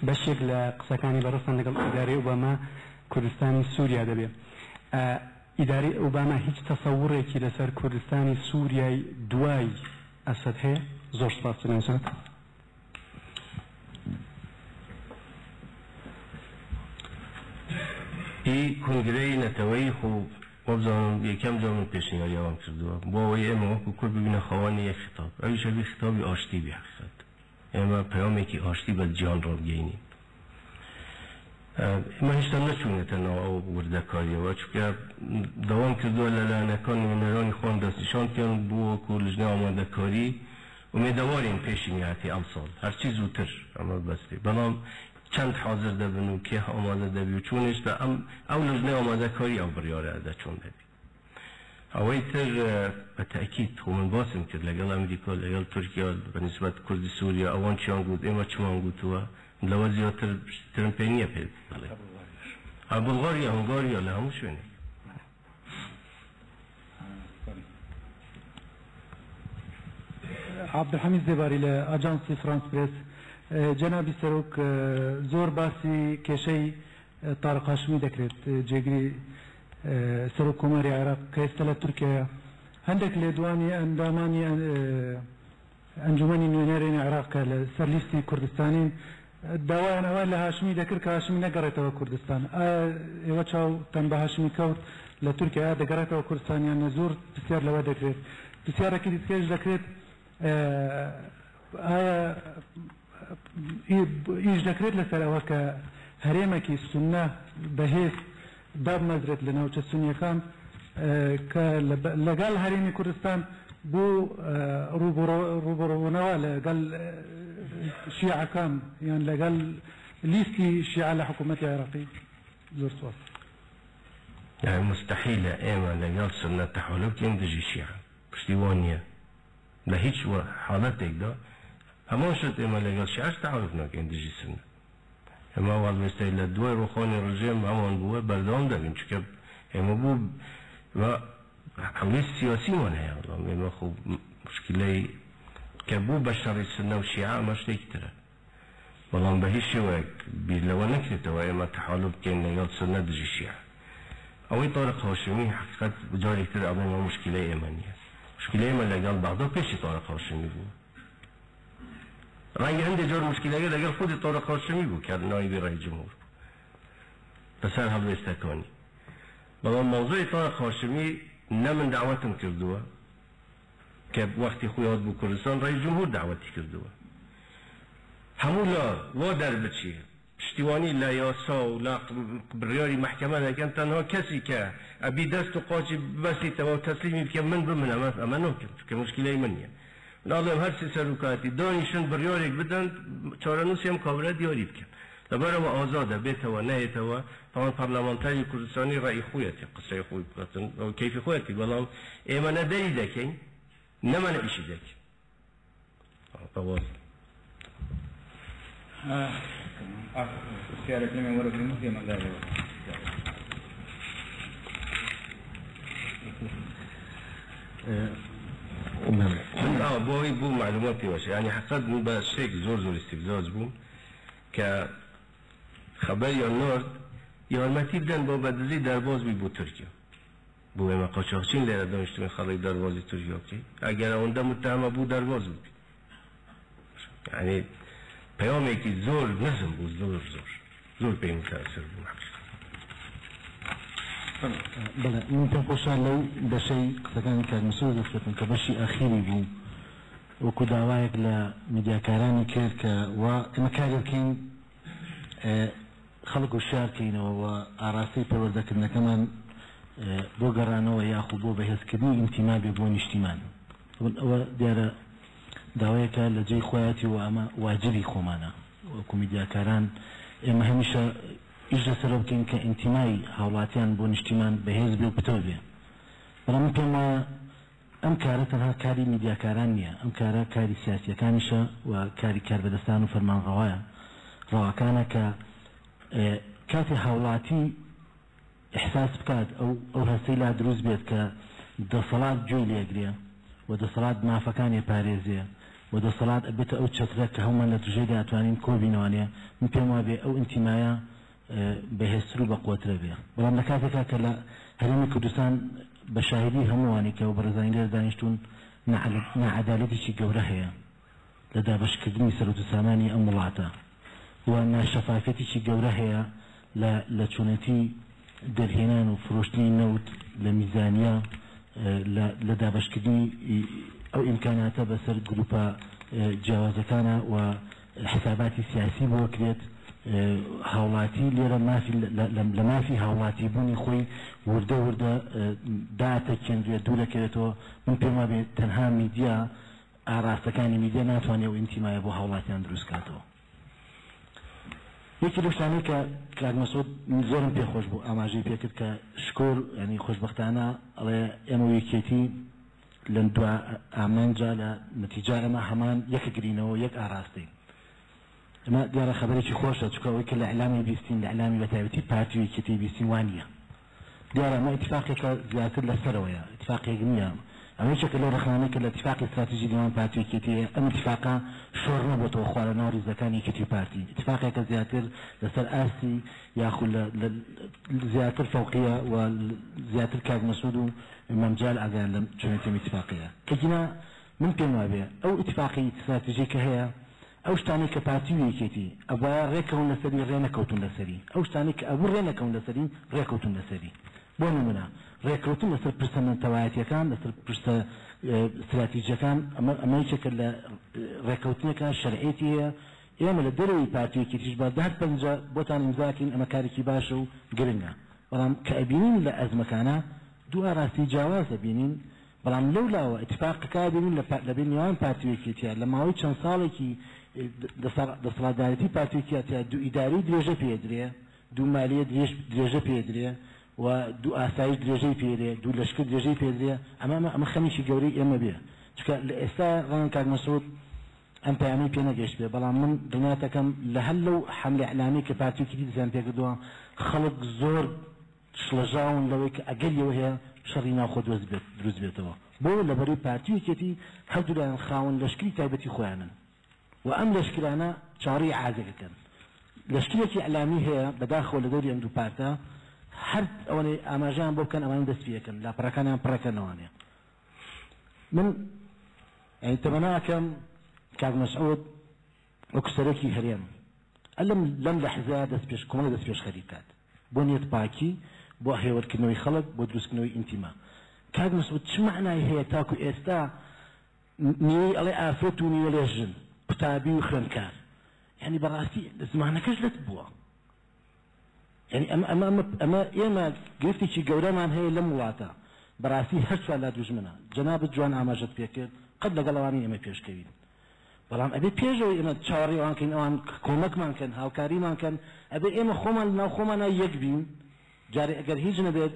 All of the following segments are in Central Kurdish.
بەشێک لە قسەکانی بەڕستان لەگەڵ ئیدارەی ئۆباما کوردستانی سووریا دەبێت. ئیدارەی ئۆباما هیچ تەسەوڕێکی لەسەر کوردستانی سووریای دوای ئەسەد هەیە؟ زۆر سپاس جناب. ئی کنگرەی نەتەوەی خۆ وەبزانم یەکەم جا من پێشنیاریاوام کردووە بۆ ئەوەی ئێمە وەکو کورد ببینە خەوانی یەک خیتاب، ئەویش هەبی خیتابی ئاشتی بێ حقیقەت، ئێمە پەیامێکی ئاشتی بە جیان ڕابگەینین. ئێمە هێشتا نەچوونێتە ناو ئەو وردەکاریەوە، چونکە دەوام کردووە لەلایەنەکان نوێنەرانی خۆیان دەستنیشانکەن بۆ وەکو لژنە ئامادەکاری ومێدەوارین پێشی میهاتی ئەم ساڵ هەرچی زووتر ئەمە بەستی، بەڵام چەند حاضر دەبن و کێ ئامادە دەبی و چونش بە ئەو لژنە ئامادەکاری ئەو بڕیارە دەچۆن دەبی. ئەوەی تر بە تەئکید خۆ من باسم کرد لەگەڵ ئەمریکا لەگەڵ تورکیا بەنسبەت کوردی سووریا ئەوان چیان گوت ئێمە چمان گوتووە لەوە زیاتر ترم پێ نییە پێ بڵێ بڵغاریا هەنگاریا لە هەموو شوێنێک. عبدالحمید زێباری لە ئاژانسی فرانس پرێس. جەنابی سەرۆک زۆر باسی کێشەی تارق هاشمی دەکرێت جێگری سەرۆک کۆماری عێراق کە ئێستا لە تورکیایە. هەندێک لێدوانی ئەندامانی ئەنجومەنی نوێنەرێنی عێراق کە لە سەر لیستی کوردستانین داوایان ئەوە لە هاشمی دەکرد کە هاشمی نەگەڕێتەوە کوردستان. ئێوە چاوتان بە هاشمی کەوت لە تورکیا دەگەڕێتەوە کوردستانیان نە زۆر پرسیار لەوە دەکرێت. پرسیارێکی دیکەش دەکرێت ئایا ئیش دەکرێت لەسەر ئەوە کە هەرێمێکی سونە بەهێز دابمەزرێت لە ناوچە سونیەکان کە لەگەڵ هەرێمی کوردستان بۆ ڕوبڕەوەنەوە لەگەڵ شیعەکان یان لەگەڵ لیستی شیعە لە حکوومەتی عێراقی. زۆر سوال. يعني مستحيلة إيما لقال سنة تحولك يندجي شيعة پشتیوان نییە لە هیچ حالەتێکدا هەمان شت ئێمە لەگەڵ شیعەش تەعارف ناکەین دژی سنە. ئێمە واڵوێستەی لە دوای ڕۆخانی ڕژێم هەمان بووە بەردەوام دەبین چونکە ئێمە بوو حەولی سیاسیمان هەیە بەڵام ئێمە خۆ مشکلەی کە بوو بە شەڕی سنە و شیعە ئەمە شتێکی ترە بەڵام بە هیچ شێوەیەک بیر لەوە نەکرێتەوە ئێمە تەحالف بکەین لەگەڵ سنە دژی شیعە. ئەوەی طارق هاشمی حقیقەت جارێکتر ئەڵێمە مشکلەی ئێمە نییە. مشكلة ما لقال بعضها بيشي طارق هاشمي بو رأي عندي جور مشكلة لقال خودي طارق هاشمي بو كان نائب رئيس الجمهور بس أنا هذا استكاني بل موضوع طارق هاشمي نمن دعوتهم كردوها كوقت خويات بو كردستان رئيس الجمهور دعوتي كردوها همولا وادر بچي پشتیوانی لا یاسا و لا بریاری محکمه نکن تنها کسی که ابی دست و قاچی بسی توا تسلیمی بکن من بمنم اما نکن که مشکلی من نیه لازم هر سی سروکاتی دانیشن بریاری بدن چارنوسی هم کابره دیاری بکن لبرا و آزاده بیتوا نیتوا طبعا پارلمانتری کردستانی رای خویتی قصه خوی بکن و کیف خویتی بلام ایمان داری دکن نمانه ایشی دکن طوال سيارة كلمة ورد المسلم مدارة بوي بو معلوماتي واش يعني حقد من بشيك زور استفزاز بو كخبر يا نورد يا المتيبدن بو بدزي درباز بو تركيا بو ما قاچاقچین لره دانشتون خلای دروازی ترکیه کی اگر اوندا متهم بو درواز بود يعني پیامی که زور نزم بود زور به این تأثیر بود. بله من تنقصان لو بشيء كان كمسؤول دفتن كبشي أخيري بو وكدعواك لمدياكاراني كيرك ومكاري كين خلقوا الشاركين وأراسي بوردك إن كمان بوغرانا وياخو بو بهز كدني انتماء ببون اجتماع وديارة داوایە لە جێی خۆیاتی و ئەمە واجبی خۆمانە وەکو میدیاکاران ئێمە هەمیشە ئیش لەسەر بکەین کە ئینتیمای هاوڵاتیان بۆ نیشتیمان بەهێز بێ و پتەوە بێ بەڵام من پێم وایە ئەم کارە تەنها کاری میدیاکاران نییە ئەم کارە کاری سیاسیەکانیشە و کاری کاربەدەستان و فەرمانڕەوایە ڕەواکانە کە کاتی هاوڵاتی ئیحساس بکات ئەو هەستەی لا دروست بێت کە دەسەڵات گوێی لێگرێ و دەسەڵات مافەکانی پارێزێ ودەسەڵات ئەبێتە ئەو چەترە کە هەومان لە دژەی دەتوانین کۆبینەوانێ من پێم وابێ ئەو ئینتیمایە بەهێزتر و بەقوترە بێ بەڵام لە کاتێکا کە لە هەرێمی کوردستان بە شاهدی هەمووانی کە و بەڕێزانی لێرە دانیشتون نەعەدالەتێکی گەورە هەیە لە دابەشکردنی سەرۆت و سامانی ئەم وڵاتە و ناشەفافەتێکی گەورە هەیە لە چۆنەتی دەرهێنان و فرۆشتنی نەوت لە میزانیا لە دابەشکردنی ئەو ئیمکاناتە بەسەر گروپە جیاوازەکانە و حساباتی سیاسی بۆ کرێت هاوڵاتی لێرە لە مافی هاوڵاتی بوونی خۆی وردە وردە داتەکێنرێت دوو دەکەوێتەوە من پێم وابێت تەنها میدیا ئاراستەکانی میدیا ناتوانێت و ئینتیمایە بۆ هاوڵاتیان دروست کاتەوە یەکی لەو شتانەی کە کاک مەسعود زۆرم پێخۆش بوو ئاماژەی پێکرد کە شکۆر ینی خۆشبەختانە ئەڵێ ئێمە یەکێتی لە دو ئامانجا لە نەتیجا ئەمە هەمان یەکەگرینەوە یەک ئاراستەی ئەمە دیارە خەبەرێکی خۆشە چکەوەی کە لە ئەعلامی بیستین لە ئەعلامی بەتایبەتی پارتی و یەکێتی بیستین وانە دیارە ئەمە ئیتفاقێکە زیاتر لەسەرەوەیە ئیتفاقێک نییە ئەمە یەکێکە لەو ڕخنانەی کە لە اتفاقی استراتیژی نێوان پارتی و یەکێتی ئەم اتفاقا شۆڕ نەبووەوە خوارە ناو ڕیزەکانی یەکێتی و پارتی اتفاقێکە زیاتر لەسەر ئاستی یاخود زیاتر فەوقیە و زیاتر کاک مەسعود و مەمجال ئاگایان لەم چۆنێتم اتفاقیە کەجینا من پێم وابێ ئەو اتفاقی استراتیژی کە هەیە ئەو شتانی کە پارتی و یەکێتی ئەوە ڕێکەون لەسەری ڕێنەکەوتون لەسەری ئەو شتانی کە ئەوە ڕێنەکەون لەسەری ڕێکەوتون لەسەری بۆ نمونە ڕێکەوتن لەسەر پرسە نەتەوایەتیەکان لەسەر پرسە استراتیژیەکان ئەمەیەکێکە لە ڕێکەوتنەکە شەرعێتی هەیە ئێمە لە دەرەوەی پارتی و یەکێتیش بەدات پەنجە بۆتان ئیمزاکەین ئەمە کارێکی باشە و گرنگە بەڵام کە ئەبینین لە ئەزمەکانە دوو ئاراستی جیاواز ئەبینین بەڵام لەولاوە اتفاقەکە بینین لە بین نێوان پارتی و یەکێتیە لە ماوەی چەند ساڵێکی دەسەڵاتدارەتی پارتی و یەکێتیە دوو ئیداری درێژە پێدرێ دوو مالیە درێژە پێدرێ و دوو ئاسایش درێژەی پێدرێ دوو لەشکر درێژەی پێدرێ ئەمە خەمیشی گەورەی ئێمە بێ چکە لە ئێستا ڕەنگە کاک مەسعود ئەم پەیامی پێ نەگەشت بێ بەڵام من دڵنیاتەکەم لە هەر لەو حەملە ئەعلامی کە پارتی و یەکێتی دەزیان پێکردووە خەڵک زۆر شڵەژاون لەوەی کە ئەگەریەوە هەیە شەڕی ناوخۆ دروست بێتەوە بۆ لەبەرەوەی پارتی و یەکێتی هەردوولایان خاوەن لەشکری تایبەتی خۆیانن و ئەم لەشکرانە چاڕی عازەکەکەن لەشکرێکی ئەعلامی هەیە بەداخەوە لە دەوری ئەم دوو پارتە هەر ئەوەی ئاماژیان بۆ بکەن ئەوان دەست پێەکەن لاپەڕەکانیان پڕەکەنەوەنێ من تەمەناکەم کاک مەسعود وەکو سەرۆکی هەرێم لەم لەحزە کۆمەڵە دەست پێش خەریکات بۆ نیەت پاکی بۆ هێوەرکردنەوەی خەڵک بۆ دروستکردنەوەی ئینتیما کاک مەسعود چ معنای هەیە تاکو ئێستا نیوەی ئەڵێ ئافرەت و نیوە لێ ژن قوتابی و خوێندکار یعنی بەڕاستی زمانەکەش لەت بووە يعني أما إما قلتي شيء جورمان هي لم ولاتا براسي هرش ولا دوجمنا جناب جوان عماجت بيكر قد لقلواني إما بيش كبير بلام أبي بيجوا إما تشاري وان كن وان كومك مان كان هاوكاري مان كان أبي إما خمان ناو خمانا يكبين جاري أجر هيجنا بيد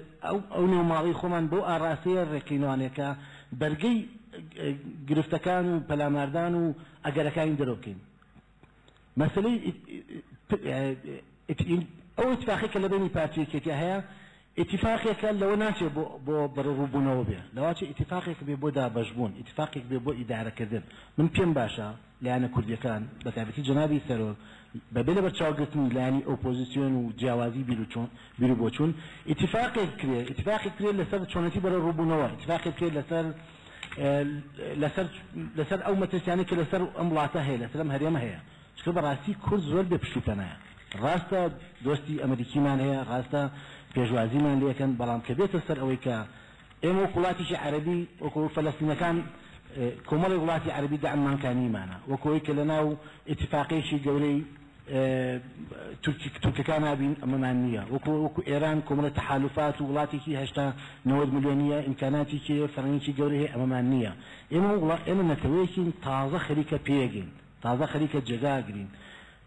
أو نو مالي خمان بو أراسي ركينواني كا برجي قرفتكان وبلا مردان وأجر كاين دروكين مثلا أو اتفاقي كلا بيني بارتي كي هي اتفاقي كلا لو ناتي بو بربونو بيه لو ناتي اتفاقي بيبو دا بجبون اتفاقي بيبو إدارة كذب من بيم باشا لأن كل كان بتعرفي جنابي سرور ببلا بتشاقتني لأني أوبوزيسيون وجوازي بيروبوتشون اتفاقي كريه لسر شونتي بربونو اتفاقي كريه لسر أو متسياني كلا لسر أملاته هي لسر هريمه هي شكل براسي كل زول بيبشوتنا ڕاستە دۆستی ئەمریکیمان هەیە ڕاستە پێشوازیمان لێکەن بەڵام کە بێتە سەر ئەوەی کە ئێمە وڵاتیشی عەرەبی وەکو فەلەستینەکان کۆمەڵی وڵاتی عەرەبی دەعممانکانیمانە وەکۆی کە لەناو ئیتفاقێکی گەورەی تورکەکان نابین ئەمەمان نییە وەکو ئێران کۆمەڵە تەحالوفات و وڵاتێکی 90 ملیۆنیە ئیمکاناتێکی فەرەنگێکی گەورەی هەیە ئەمەمان نییە ئێمە نەتەوەیەکین تازە خەریکە پێگەین تازە خەریکە جێگاگرین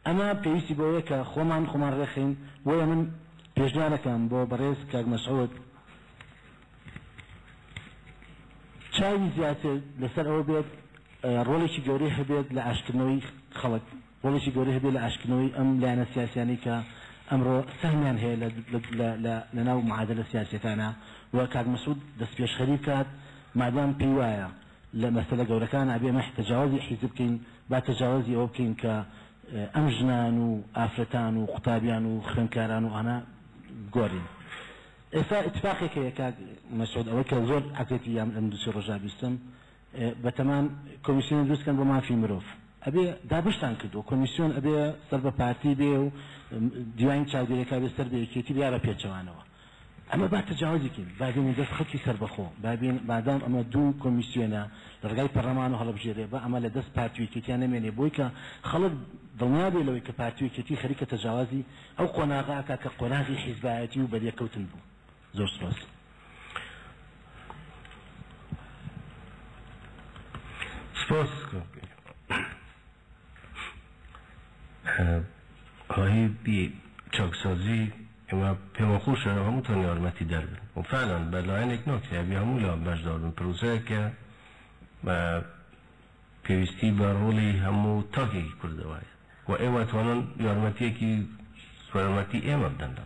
أما بيسي بويكا خمان رخين ويا من بيجنا كان بو بريس كاك مسعود شاي زياتر لسر أو بيت رولي شي جوري هبيت لعشكنوي خلق رولي شي جوري هبيت لعشكنوي أم لعنة سياسياني كا أمره سهمان هي لناو معادلة سياسية تانا وكاك مسعود دس بيش خريكات مادام بيوايا لمسألة جوركان أبي ما تجاوزي حزب كين بعد تجاوزي أو كين كأمجنان وآفرتان وقطابيان وخنكاران وأنا قورين إسا اتفاقي كي مسعود أو كزور عقيتي يام المدرسة الرجاء بيستم بتمان كوميسيون دوس كان بما في مروف أبي دابشتان كدو كوميسيون أبي سرب بارتي بيو ديوان تشاودي كابي سرب كيتي بيارا بيتشوانوا أما بعد تجاوزي كين بعدين دست خطي سربخو بعدين أما دو كوميسيونا لرجاي برلمان وهلا بجيري بقى أما لدست بارتي كيتي أنا مني بويكا خلط ضمنابي لو كبارتي كيتي خريكة تجاوزي أو قناغا كقناغي حزباتي وبدي كوتن بو زور سباس سپاس هایی بی چاکسازی و پیماخوش را همون تانی آرمتی در بین و فعلا بلاین یک نکته بی همون لام بجدار بین پروسه که و پیوستی بر رولی همون تاکی کرده باید و ایوه توانان یارمتی که یارمتی ایمه بدن دا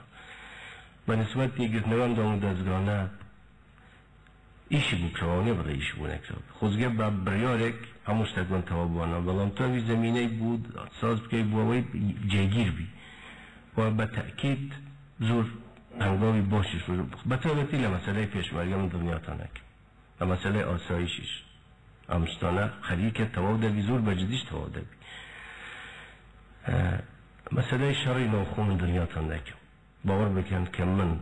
به نسبت یکیت نوان دامو دزگانه ایشی بکروانی بده ایشی بونه اکراب خوزگه با بریارک هموش تکون توابوانا بلان تاوی زمینه بود ساز بکی بووی جگیر بی و به تأکید زور هنگاوی باشیش رو بطالتی لمسئله پیشمریم دنیا تانک لمسئله آسایشیش امشتانه خریه که تواب دوی زور بجدیش تواب دوی مسئله شرعی نوخون دنیا تانک باور بکن که من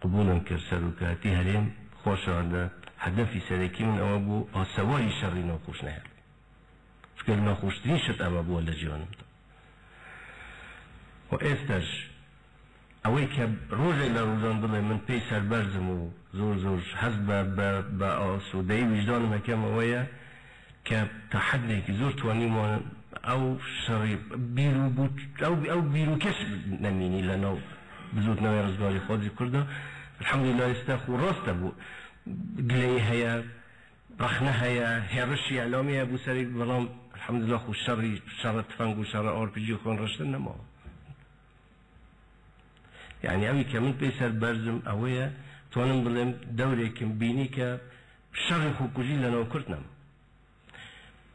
قبولم کرد سروکاتی هریم خوش آده هدفی سرکی من اما بو آسوایی شرعی نوخوش نهر فکر نوخوش دین شد اما بو لجیانم و استش اوی که روزی لروزان بله من پی سربرزم و زور حزب با آسودهی وجدانم هکم اویه که تحدی که زور توانی ما او شرعی بیرو بود او بیرو کش نمینی لنو بزود نوی رزگاری خودی کرده الحمدلله استخو راست بو قلي هيا رخنه هيا هرشي اعلامي ابو سري بلام الحمدلله خو شر تفنگ و شر ار بي جي خون رشتن نما يعني اوي كمن بيسر برزم اويا توانم بلم دوري كم بيني ك شر خو كجي لنا كرتنم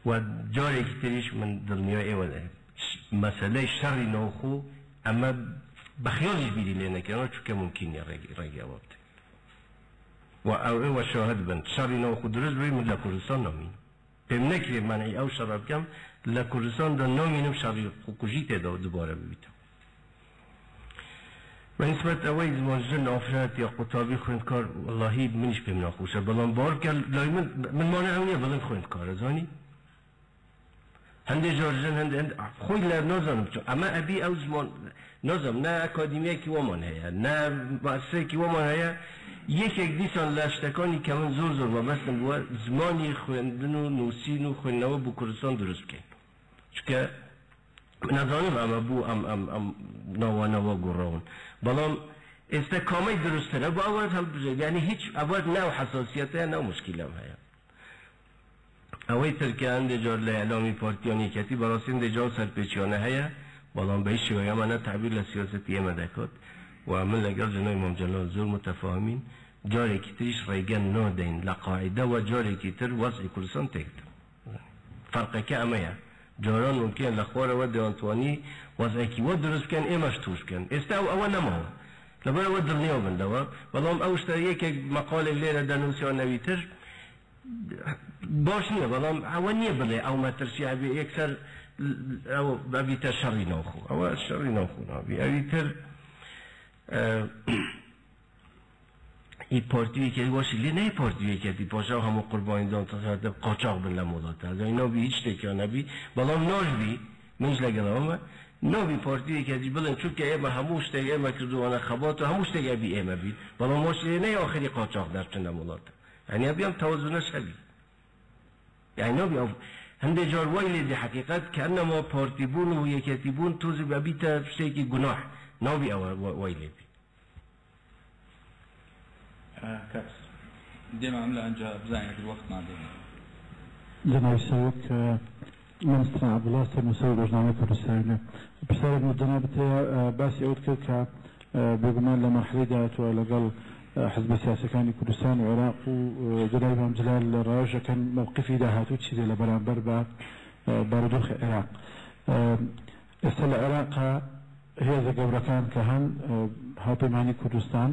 و جاري كتريش من دنيا ايوه مساله شر نوخو اما بخيالش بيدي لنا كانوا شو ممكن يا رجع وقت و شاهد بند شری نو خود روز روی من لکردستان نامین بهم نکریم منعی او شراب کم لکردستان دا نامینم شری خوکوژی تدا دوباره ببیتم و نسبت اوی زمانجن آفرات یا قطابی خوندکار واللهی منش بهم ناخوشه بلان بار که من مانع اونیه بلان خوندکار ازانی هنده جارجن هنده خوی لر نازانم چون اما ابی او زمان نازم نه اکادمیه کی ومان هیا نه مؤسسه کی ومان هیا یک دیسان لشتکانی که من زور وابستم بود زمانی خوندن و نوسین و خوندنوا بو کردستان درست کن چون نزانم اما بو ام نوا گراون بلام استکامه درسته نه با اول هم یعنی هیچ اول نه حساسیته نه مشکل هم هیا اوی ترکیان دجار لاعلامی پارتیانی کتی براسین دجار سرپیچیانه هیا بلام به ایشی ویا من تعبیر لسیاستی مدکات و من لگر جنای امام جلال زور متفاهمین جاری که تریش ریگن نادین لقاعده و جاری که تر وضع کردستان تکتر فرقه که امه جاران ممکن لخوار و دیانتوانی وضع کی و درست کن ایمش توش کن استاو اول نماو لبرا و درنیا بندوا بلام اوشتا یک مقال لیره دنوسیان نویتر باش نیه بلام اول نیه بله او مترسی عبی یک سر او بابیتر شری ناخو او شری ناخو نابی اویتر این پارتیوی که باشی لی نه پارتیوی که دی پاشا همو قربانی دان تصادف قاچاق بن لمودات از اینا بی هیچ تکیا نبی بلام ناش بی منش لگنامه نبی پارتیوی که دی بلن چون که ایما هموش تگ ایما کردوانه خبات و هموش تگ بی ایما بی بلام ماش لی نه آخری قاچاق در چند لمودات یعنی ابی هم توازنش هبی یعنی نبی هنده جار وایلی دی حقیقت که انما پارتی بون و یکیتی بون توزی ببی تا شیکی گناه نبی وایلی بی كابس ديما عملة أنجا بزاين في الوقت مع ديما جناب السيد منستر عبد الله سيد مسؤول برنامج كردستان بسبب جنابته بس يعود كذا بجمال لمرحلة دات ولقل حزب سیاسەکانی کوردستان و عێراق و جەنابی مام جەلال لە ڕاوێژەکەن موقفی داهاتوو چیرێ لە بەرامبەر بە بارودۆخی عێراق. ئێستا لە عێراقا هێزە گەورەکان کە هەن هاوپەیمانی کوردستان،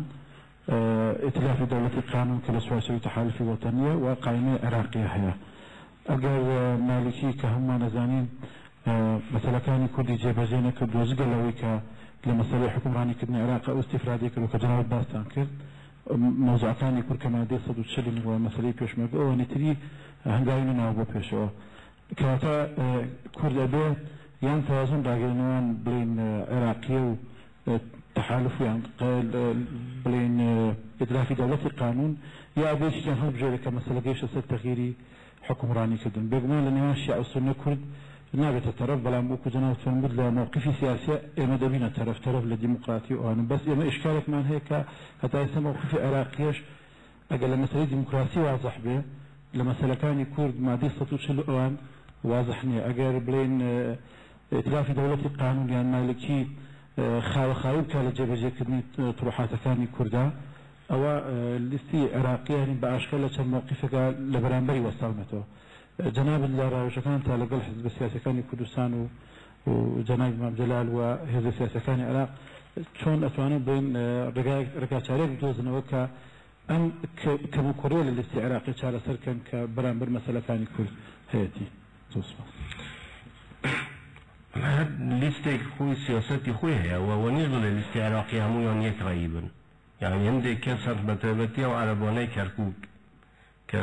ئێتلافی دەوڵەتی قانون کە لە سواسەوی تەحالفی وەتەنیە و قایمەی عێراقیە هەیە. ئەگەر مالکی کە هەمومان نەزانین مەسەلەکانی کوردی جێبەجێ نەکردووە جگەلەوەی کە لە مەسەلەی حکومڕانیکردنی عێراق ئەو استیفادەی کرد کە جەناب باستان کرد، مۆزوعەکانی کورد کە مادەی 140 و مەسەلەی پێشمەرگ ئەوە نێتری هەنگاوی نەناوە بۆ پێشەوە. کەواتە کورد ئەبێ یان تەوازن داگەێنەوەیان بڵین عێراقیە و تحالف یان بڵین ئێتلافی دەوڵەتی قانون، یا بێشیان هەڵبژێرە کە مەسەلە گەیشتە سەر تەغییری حکومڕانیکردن. بێگومان لە نێوان شیعە و سوننە کورد نابێتە تەرەف، بەڵام وەکو جەناب فەرموود لە موقفی سیاسی ئێمە دەبینە تەرەف لە دیموکراتی و ئەوانە. بەس ئێمە ئیشکالێکمان هەیە کە هەتا ئێستا موقفی عێراقیەش ئەگەر لە مەسەلەی دیموکراسی واضح بێ، لە مەسەلەکانی کورد مادەی 140 ئەوان واضح نییە. ئەگەر بڵێن ئێتلافی دەوڵەتی قانون یان مالکی خاوەخاوی بکات لە جێبەجێکردنی تڕوحاتەکانی کووردا، ئەوە لیستی عێراقیانی بە ئاشکال لە چەند موقفێکە لە بەرامبەری وەستاونەتەوە. جەناب لە ڕاوێژەکان تا لەگەڵ حزب سیاسەکانی کوردستان و جەناب مام جەلال و هێزە سیاسەکانی عێراق چۆن ئەتوانن بڵین ڕێگاچارێک بدۆزنەوە کە ئەم کەموکوڕێ لە لیستی عێراقی چارەسەرکەن کە بەرامبەر مەسەلەکانی کورد هەیەتی. لیستێک خۆی سیاسەتی خۆی هەیە و نیز بڵێ لیستی عێراقی هەموویان یەک ڕایی بن. یعنی هەندێک کەس هەر بە تایبەتی ئەو عەرەبانەی کەرکووک کە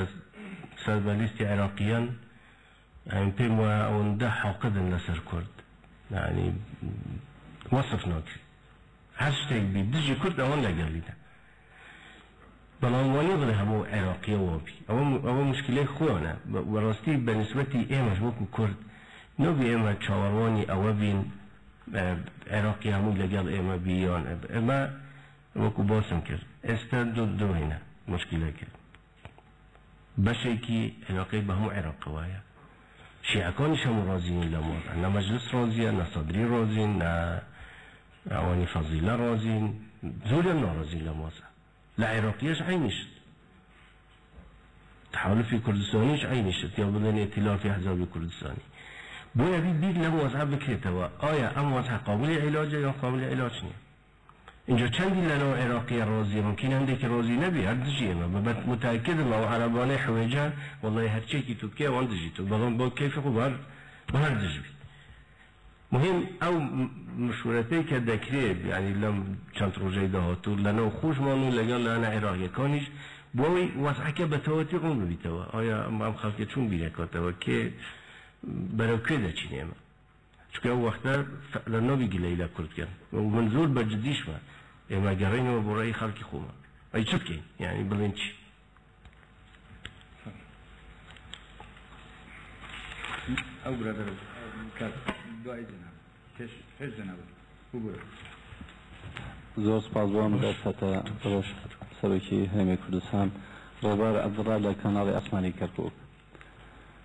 سەر بە لیستی عێراقیان، یعنی پێم وایە ئەوەندە حاقدن لەسەر کورد، یعنی وەسف ناکرێت هەر شتێک بی دژی کورد ئەوەن لەگەڵیدا. بەڵام وانی بڵێ هەموو عێراقیە وابی ئەوە مشکلەی خۆیانە. بەڕاستی بە نسبەتی ئێمەش وەکو کورد نەبێ ئێمە چاوەڕوانی ئەوە بین عێراقی هەموو لەگەڵ ئێمە بیان. ئێمە وەکو باسم کرد ئێستا دوهێنە مشکلەکە بەشێکی عێراقی بە هەموو عێراق وایە. شیعەکانیش هەموو ڕازین لە مۆز، نە مەجلس ڕازیە، نە سەدری ڕازین، نە ئەوانی فەزیلە ڕازین، زۆریان ناڕازین لە مۆزە. لە عێراقیەش عینیشت، تحالفی کوردستانیش عینیشت، یا بڵێن ئێتلافی ئەحزابی کوردستانی. بۆیە بیر لەم وەزعە بکرێتەوە ئایا ئەم وەزعە قابلی عیلاجە یا قابلی عیلاج نییە. اینجا چندی لەنەوە عێراقی ڕازیە، ممکن هەندێکی ڕازی نەبێ، هەر دژی ئێمە بەبەت متأکدم ئەو عەرەبانەی حوێجان وەڵڵی هەرچێکی تو بکێ ئەوان دژی تو، بەڵام بۆ کەیفی خۆ بە هەر دژ بیت. مهم ئەو مشورەتەی کە دەکرێت، یعنی لەم چەند ڕۆژەی داهاتوو لەنەو خۆشمان و لەگەڵ لەنە عێراقیەکانیش بۆەوەی وەزعەکە بە تەواوەتی ڕوون ببیتەوە. ئایا ئەم خەڵکە چۆن بیرەکاتەوە کێ بەرەو کوێ دەچین ئێمە؟ چونکە ئەو وەختە لە ناوی گلەی لە کوردکەن و من زۆر بە جدیشمە ئێمە گەڕێنەوە بۆ ڕێی خەڵکی خۆمان. ئەی چ بکەین؟ یعنی بڵێن چی؟ ئەو برادر دوای جەناب پێش جەناب ببوورە. زۆر سپاس بۆ ئەم دەستەتە ڕۆژ سەرۆکی هەرێمی کوردستان ڕێبەر عەبدوڵڵا لە کەناڵی ئاسمانی کەرکووک.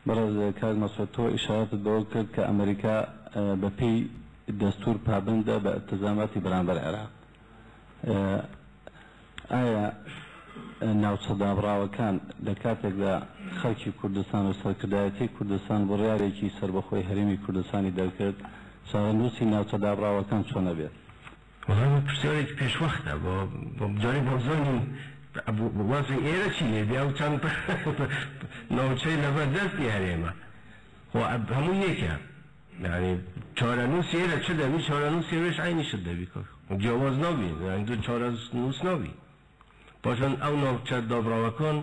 بەڕێز کاک مەسعود تۆ ئیشارەتت بەوە کرد کە ئەمریکا بەپێی دەستور پابندە بە ئەتەزاماتی بەرامبەر عێراق. ئایا ناوچەدابڕاوەکان لە کاتێکدا خەڵکی کوردستان و سەرکردایەتی کوردستان بڕیارێکی سەربەخۆی هەرێمی کوردستانی دەرکرد، چاوەنووسی ناوچەدابڕاوەکان چۆنە بێت؟ وەڵام پرسیارێکی پێشوەختە بۆ بجارێک بۆزانین وازی ئێرە چی لێ بیا و چەند ناوچەی لەبەردەستی هەرێمە هەموو یەکە. یعنی چارەنووسی ئێرە چ دەبی؟ چارەنووسی ئێرەش عینیشت دەبی جیاواز نابی، یعنی دوو چارەنووس نابی. پاشان ئەو ناوچە دابڕاوەکان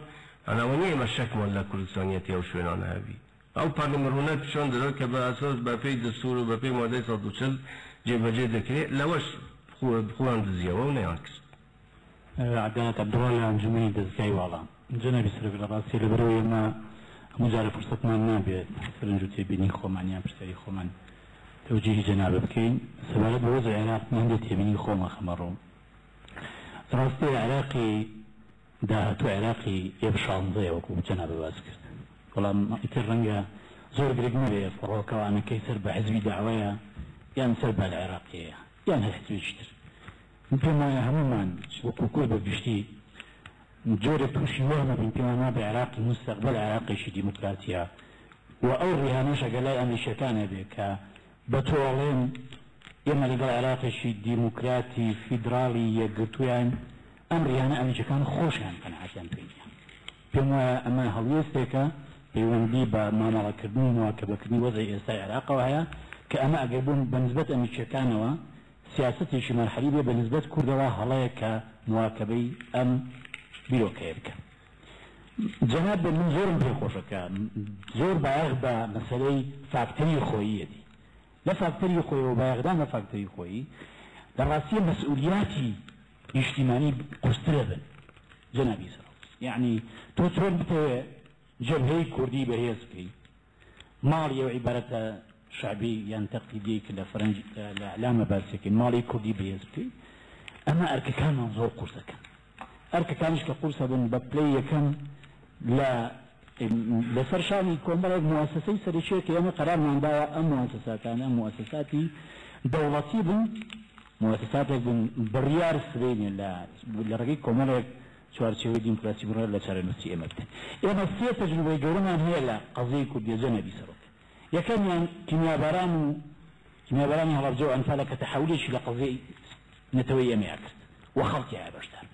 ئەناوە نیە ئێمە شەکمان لە کوردستانیەتی ئەو شوێنانە هەبی. ئەو پارلەمەنت پیشان دەدات کە بە ئەساس بەپێی دەستور و بەپێی مادەی 140 جێبەجێ دەکرێت، لەوەش خۆیان دزیەوە و نەیان کرد. عەدالەت عەبدوڵڵا لە ئەنجومەنی دەستگای وەڵام جەنابی سەرۆک لە ڕاستی لەبەرەوە ئێمە هەموو جارە فرسەتمان نابێت سەرنج و تێبینی خۆمان یان پرسیاری خۆمان تەوجیهی جەنابە بکەین. سەبارەت بە وەزعی عێراق هەندێک تێبینی خۆمان خەمەڕۆ. ڕاستی عێراقی داهاتوو عێراقی یەک شانزەیە وەکو جەنابە باس کرد، بەڵام ئیتر ڕەنگە زۆر گرنگ نەبێت فڕۆکەوانەکەی سەر بە حیزبی داوایە یان سەر بە عێراقیەیە یان هەر حیزبێکی تر. پێم وایە هەمومان وەکو کورد بە گشتی جۆرە تووشی وەهمە بن پێمان وا بە عێراقی مستەقبەل عێراقیشی دیموکراتیە و ئەو ڕیهانەشە گەلای ئەمریکیەکانە بێ کە بە تۆڵێن ئێمە لەگەڵ عێراقیشی دیموکراتی فیدراڵی یەکگرتوویان ئەم ڕیهانە ئەمریکیەکان خۆشیان قەناعەتیان پێ نییە پێم وایە ئەمە هەڵوێستێکە پەیوەندی بە مامەڵەکردنی مواکەبەکردنی وەزعی ئێستای عێراقەوە هەیە کە ئەمە ئەگەر بوون بە نسبەت ئەمریکیەکانەوە سیاسەتێکی مەرحەلی بێ بە نسبەت کوردەوە هەڵەیە کە مواکەبەی ئەم بیرۆکەیە بکە. جەناب من زۆرم پێخۆشەکە زۆر بایەغ بە مەسەلەی فاکتەری خۆییەتی لە فاکتەری خۆیەوە بایەغدان بە فاکتەری خۆیی لە ڕاستیە مەسئولیاتی نیشتیمانی قورسترە بن جەنابی سەرۆک یعنی تۆ چۆن بتەوێ جەبهەی کوردی بەهێز بکەی ماڵی ئەو عیبارەتە شعبی یان تەقلیدی کە لە فەرەنج لە ئەعلامە باسیەکەین ماڵی کوردی بەهێز بکەی ئەمە ئەرکەکانمان زۆر قورسەکەن ئەرکەکانیش کە قورسە بن بە پلەی یەکەم لەسەر شانی کۆمەڵێک موسسەی سەرچێت کە ئێمە قەرارمان داوە ئەم موسساتانە ئەم موسساتی دەوڵەتی بن موسساتێک بن بڕیار سرێنێ لە ڕێگەی کۆمەڵێک چوارچێوەی دیموکراسی بڕێ لە چارەنووسی ئێمە بکەن ئێمە سێ تەجروبەی گەورەمان هەیە لە قەزەی کوردیە جەنەبی سەرۆک یەکەمیان کیمیابەرانی هەڵەبجە و ئەمثالە کە تەحولێکی لە قەزەی نەتەوەی ئێمەیە کرد و خەڵکیایە بەشدار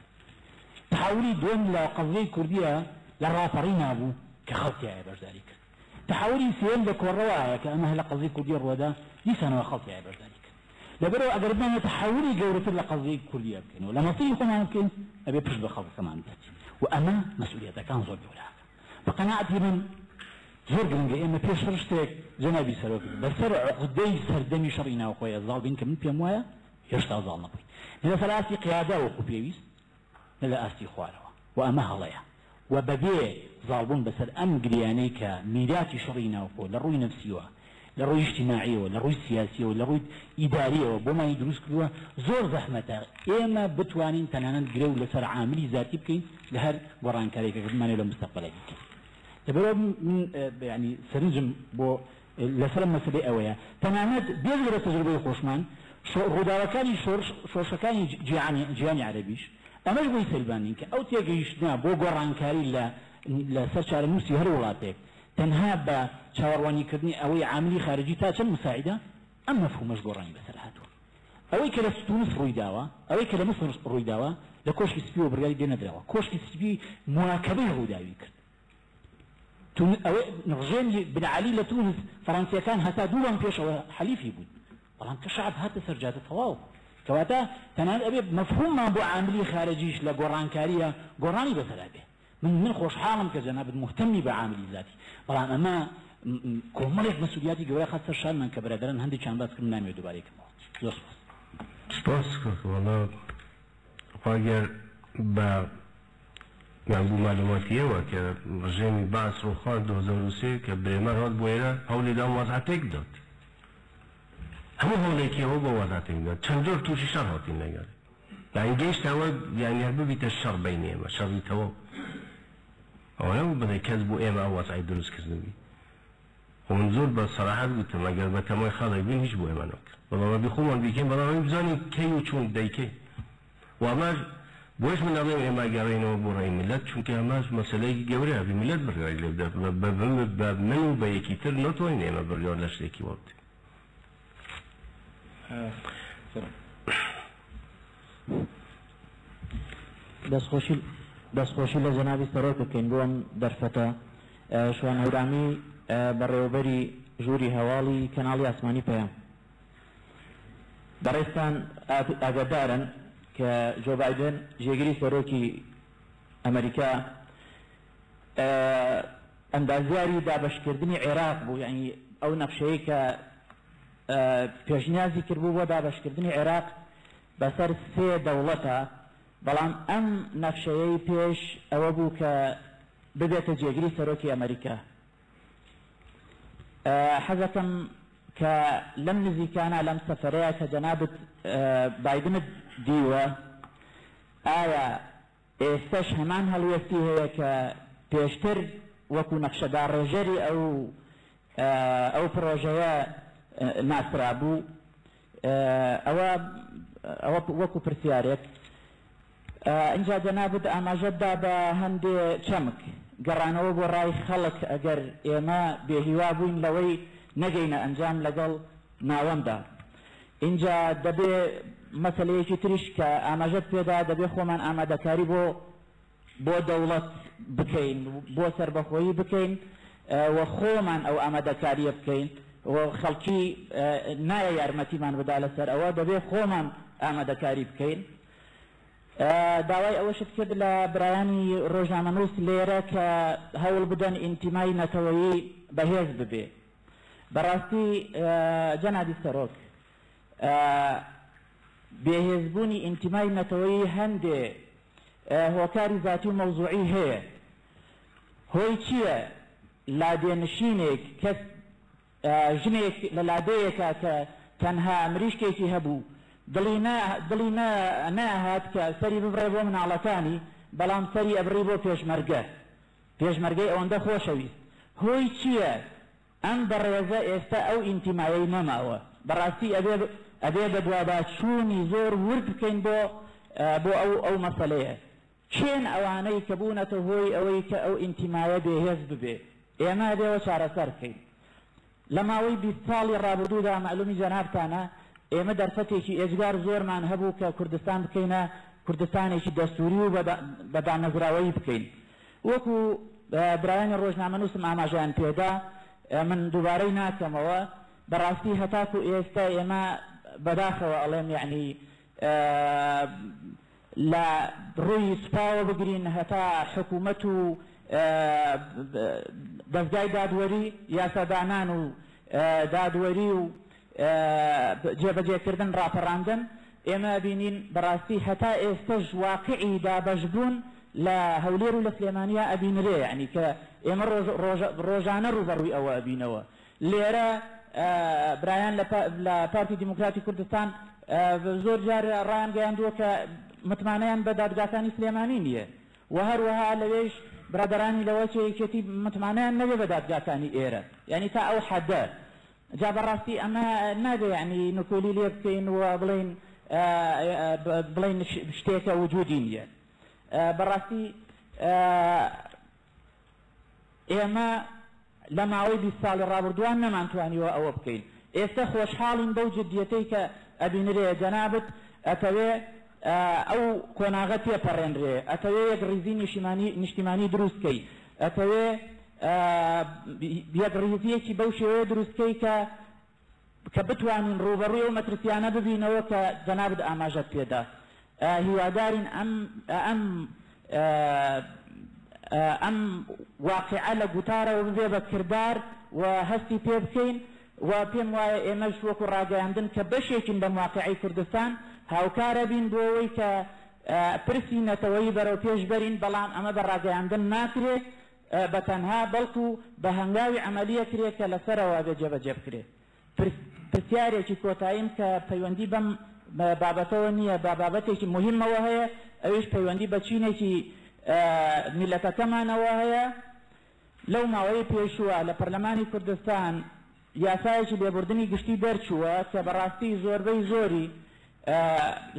تحولی دوم لە قەزەی کوردیە لە ڕاپەڕی نابوو کە خەڵکیایە بەشداری کرد تحولی سێم لە کۆڕەوایە کە ئەمە لە قەزەی کوردیە ڕووەدا دیسانەوە خەڵکیایە بەشداری کرد لەبەرەوە ئەگەر بمانە تحولی گەورەتر لە قەزەی کوردیە بکەین و لە مەسیری خۆمان بکەین ئەبێ پشت بە خەڵکەمان بێت و ئەمە مەسئولیەتەکان زۆر گەورەکە بە قەناعەتی من زۆر گرنگە ئێمە پێشتر شتێک جەنابی سەرۆک بەسەر عقدەی سەردەمی شەڕی ناوخۆیە زاڵ بین کە من پێم وایە هێشتا زاڵ نەبووین لەسەر ئاستی قیادا وەکو پێویست لە ئاستی خوارەوە و ئەمە هەڵەیە و بەبێ زاڵبوون بەسەر ئەم گریانەی کە میراتی شەڕی ناوخۆ لە ڕووی نەفسیوە لە ڕووی اجتماعیەوە لە ڕووی سیاسیەوە لە ڕووی ئیداریەوە بۆمانی دروست کردووە زۆر زەحمەتە ئێمە بتوانین تەنانەت گرێ و لەسەر عاملی ذاتی بکەین لە هەر گۆڕانکاریەکە بمانێت لە مستەقبەڵێک بکەین لەبەرەوە ینی سەرنجم بۆ لەسەر مەسەلەی ئەوەیە تەنانەت بێژ لە تەجروبەی خۆشمان ڕووداوەکانی شۆرشەکانی جیهانی عەرەبیش ئەمەش بۆی سەلبانین کە ئەو تێگەیشتنا بۆ گۆڕانکاری لە سەر چارەنووسی هەر وڵاتێک تەنها بە چاوەڕوانیکردنی ئەوەی عاملی خارجی تا چەند مساعدە ئەم مەفهومەش گۆڕانی بەسەر هاتووە ئەوەی کە لە تونس ڕووی داوە ئەوەی کە لە مەسر ڕووی داوە لە کۆشکی سپی و بڕیاری دێنەدراوە کۆشکی سپی مواکەبەی ڕووداوی کرد ئەوەی ڕژێمی بن عەلی لە تونس فەڕەنسیەکان هەتا دووان پێشەوە حەلیفی بوون بەڵام کە شەعب هاتە سەرجاتە تەواو کەواتە تەنانەت ئەبێ مەفهوممان بۆ عاملی خارجیش لە گۆڕانکاریە گۆڕانی بەسەرا بێ من خۆشحاڵم کە جەنابەت مهتەمی بە عاملی ذاتی بەڵام ئەمە کۆمەڵێک مەسئولیاتی گەورەی خاصە سەر شانمان کە بەرادەران هەندێکیان باسکردن نامێت دووبارەیەکەمەوە زۆر سپاس وەڵا ئەگەر بە یانبوو معلوماتیەوە کە ڕژێمی باس ڕووخان 2003 کە برێمە هات بۆ ئێرە هەوڵی دام وەزعەتێک داد هەموو هەوڵێکیەوە بۆ وەزعەتێک داد چەند جۆر تووشی شەڕ هاتین لەگەڵ یانی گەیشتەوە یانی هەر ببیتە شەڕ بەینی ئێمە شەڕی تەواو ئەوە نەبوو بڵێ کەس بۆ ئێمە ئەو وەزعی دروستکردنی من زۆر بە سەراحەت گوتم ئەگەر بە تەمای خەڵک بین هیچ بۆ ئێمە نەکرد بەڵام بی خۆمان بیکەین بەڵام بزانین کەی و چۆن دەیکەی و ئەماش بۆش من ئەڵێم ئێمە گەڕێنەوە بۆ ڕێی میلەت چونکە ئەماش مەسەلەیەکی گەورەیە بی میلەت بڕیاری لێ بدات بە من و بە یەکیتر نەتوانین ئێمە بڕیار لە شتێکی وا بدەین دەستخۆشی لە جەنابی سەرۆک بکەین بۆ ئەم دەرفەتە شوانەورامی بەڕێوەبەری ژووری هەواڵی کەناڵی ئاسمانی پەیام بەڕێستان ئاگادارن کە جۆ بایدن ژێگیری سەرۆکی ئەمریکا ئەندازیاری دابەشکردنی عێراق بوو یعنی ئەو نەخشەیە کە پێشنیازی کردبوو بۆ دابەشکردنی عێراق بەسەر سێ دەوڵەتە بەڵام ئەم نەخشەیەی پێش ئەوە بوو کە ببێتە جێگیری سەرۆکی ئەمریکا حەزەکەم کە لەم نزیکانە لەم سەفەرەیە کە جەنابەت بایدنت دیوە ئایا ئێستش هەمان هەڵوێستی هەیە کە پێشتر وەکو نەخشەدار ڕێژەری ئەو پرۆژەیە ناسرا بوو ئەوە وەکو پرسیارێک اینجا جەنابەت ئاماژەتدا بە هەندێک چەمک گەڕانەوە بۆ ڕای خەڵک ئەگەر ئێمە بێهیوا بووین لەوەی نەگەینە ئەنجام لەگەڵ ناوەمدا. اینجا دەبێ مەسەلەیەکی تریش کە ئاماژەت پێدا دەبێ خۆمان ئامادەکاری بۆ دەوڵەت بکەین، بۆ سەربەخۆیی بکەین و خۆمان ئەو ئامادەکاریە بکەین و خەڵکی نایە یارمەتیمان بدا لەسەر ئەوە، دەبێ خۆمان ئامادەکاری بکەین. داوای ئەوەشت کرد لە برایانی ڕۆژنامەنووس لێرە کە هەوڵ بدەن ئینتیمای نەتەوەیی بەهێز ببێ. بەڕاستی جەنابی سەرۆک بێهێزبوونی ئینتیمای نەتەوەیی هەندێ هۆکاری ذاتی و مەوزوعی هەیە. هۆی چییە؟ لادێنشینێک کەس ژنێک لە لادەیەکە کە تەنها مریشکێکی هەبوو دڵی نەهات کە سەری ببڕێ بۆ مناڵەکانی، بەڵام سەری ئەبڕی بۆ پێشمەرگەی ئەوەندە خۆشەویست. هۆی چییە؟ ئەم بەڕێزە ئێستا ئەو ئینتیمایەی نەماوە. بەڕاستی ئەبێ بە دواباچوونی زۆر ورد بکەین بۆ ئەو مەسەلەیە. چێن ئەوانەی کە بوونەتە هۆی ئەوەی کە ئەو ئینتیمایە بێهێز ببێ، ئێمە دێوە چارەسەر بکەین. لە ماوەی 20 ساڵی ڕابردوودا معلومی جەنابتانە ئێمە دەرفەتێکی ئێجگار زۆرمان هەبوو کە کوردستان بکەینە کوردستانێکی دەستوری و بەدامەزراوەی بکەین. وەکو برایانی ڕۆژنامەنووسم ئاماژیان پێدا، من دووبارەی ناکەمەوە، بەڕاستی هەتاکو ئێستا ئێمە بەداخەوە ئەڵێم یعنی لە ڕووی سوپاوە بگرین هەتا حکوومەت و دەستگای دادوەری یاسادانان و دادوەری و جێبەجێکردن ڕاپەڕاندن، ئێمە بینین بەڕاستی هەتا ئێستش واقعی دابەشبوون لە هەولێر و لە سلێمانیا ئەبینرێ، یعنی کە ئێمە ڕۆژانە ڕوبەڕووی ئەوە ئەبینەوە. لێرە برایان لە پارتی دیموکراتی کوردستان زۆر جار ڕایان گەیاندووە کە متمانەیان بە دادگاکانی سلێمانی نییە و هەروەها لەوێش برادرانی لەوە چێکێتی متمانەیان نەبێ بە دادگاکانی ئێرە، یعنی تا ئەو حەدە. جا بەڕاستی ئەمە نابێ یعنی نکۆلی لێ بکەین و بڵێن شتێکە وجودی نییە. بەڕاستی ئێمە لە ماوەی 20 ساڵی ڕابردووان نەمانتوانیوە ئەوە بکەین. ئێستا خۆشحاڵین بەو جدیەتەی کە ئەبینرێ جەنابەت ئەتەوێ ئەو کۆناغە تێپەڕێنرێ، ئەتەوێ یەک ڕیزی نیشتیمانی دروستکەی، ئەتەوێ یەک ڕیزیەکی بەو شێوەیە دروستکەی کە بتوانین ڕوبەڕووی ئەو مەترسیانە ببینەوە کە جەنابەت ئاماژەت پێدا. هیوادارین ئەم واقعە لە گوتارەوە ببێ بە کردار و هەستی پێ بکەین و پێم وایە ئێمەش وەکو ڕاگەیاندن کە بەشێکین لە واقعی کوردستان هاوکارە بین بۆ ئەوەی کە پرسی نەتەوەیی بەرەو پێش بەرین، بەڵام ئەمە بە ڕاگەیاندن ناکرێت بە تەنها بەڵکو بە هەنگاوی ئەمەلیە کرێت کە لەسەرەوە بێ جێبەجێ بکرێت. پرسیارێکی کۆتاییم کە پەیوەندی بەم بابەتەوە نییە، با بابەتێکی مهمەوە هەیە، ئەویش پەیوەندی بە چینێکی میلەتەکەمانەوە هەیە. لەو ماوەی پێشووە لە پەرلەمانی کوردستان یاسایەکی لێبوردنی گشتی دەرچووە کە بەڕاستی زۆربەی زۆری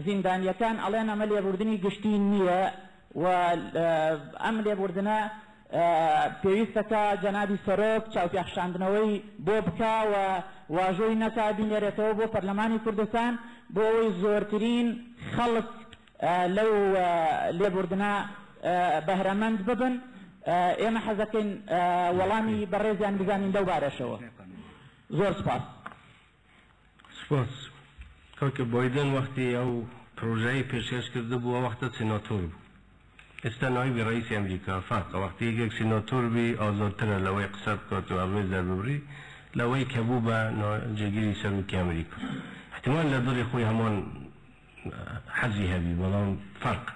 زیندانیەکان ئەڵێن ئەمە لێبوردنی گشتی نییە و ئەم لێبوردنە پێویستەکە جەنابی سەرۆک چاوپێخشاندنەوەی بۆ بکا و واژۆی نەکا بینێرێتەوە بۆ پەرلەمانی کوردستان بۆ ئەوەی زۆرترین خەڵک لەو لێبوردنە بەهرەمەند ببن. ئێمە حەزەکەین وەڵامی بەڕێزیان بزانین لەو بارەشەوە. زۆر سپاس. سپاس. کاکە بایدن وەختی ئەو پرۆژەی پێشکەش کرده بووە وەختە سیناتۆر بوو. ئێستا نایبی ڕئیسی ئەمریکا فەرقە، وەختی یەکێک سیناتۆر بی ئازادترە لەوەی قسە بکات و ئەڵێ زەرببڕی لەوەی کە بوو بە جێگیری سەرۆکی ئەمریکا. احتیمال لە دڵی خۆی هەمان حەزی هەبی، بەڵام فەرق.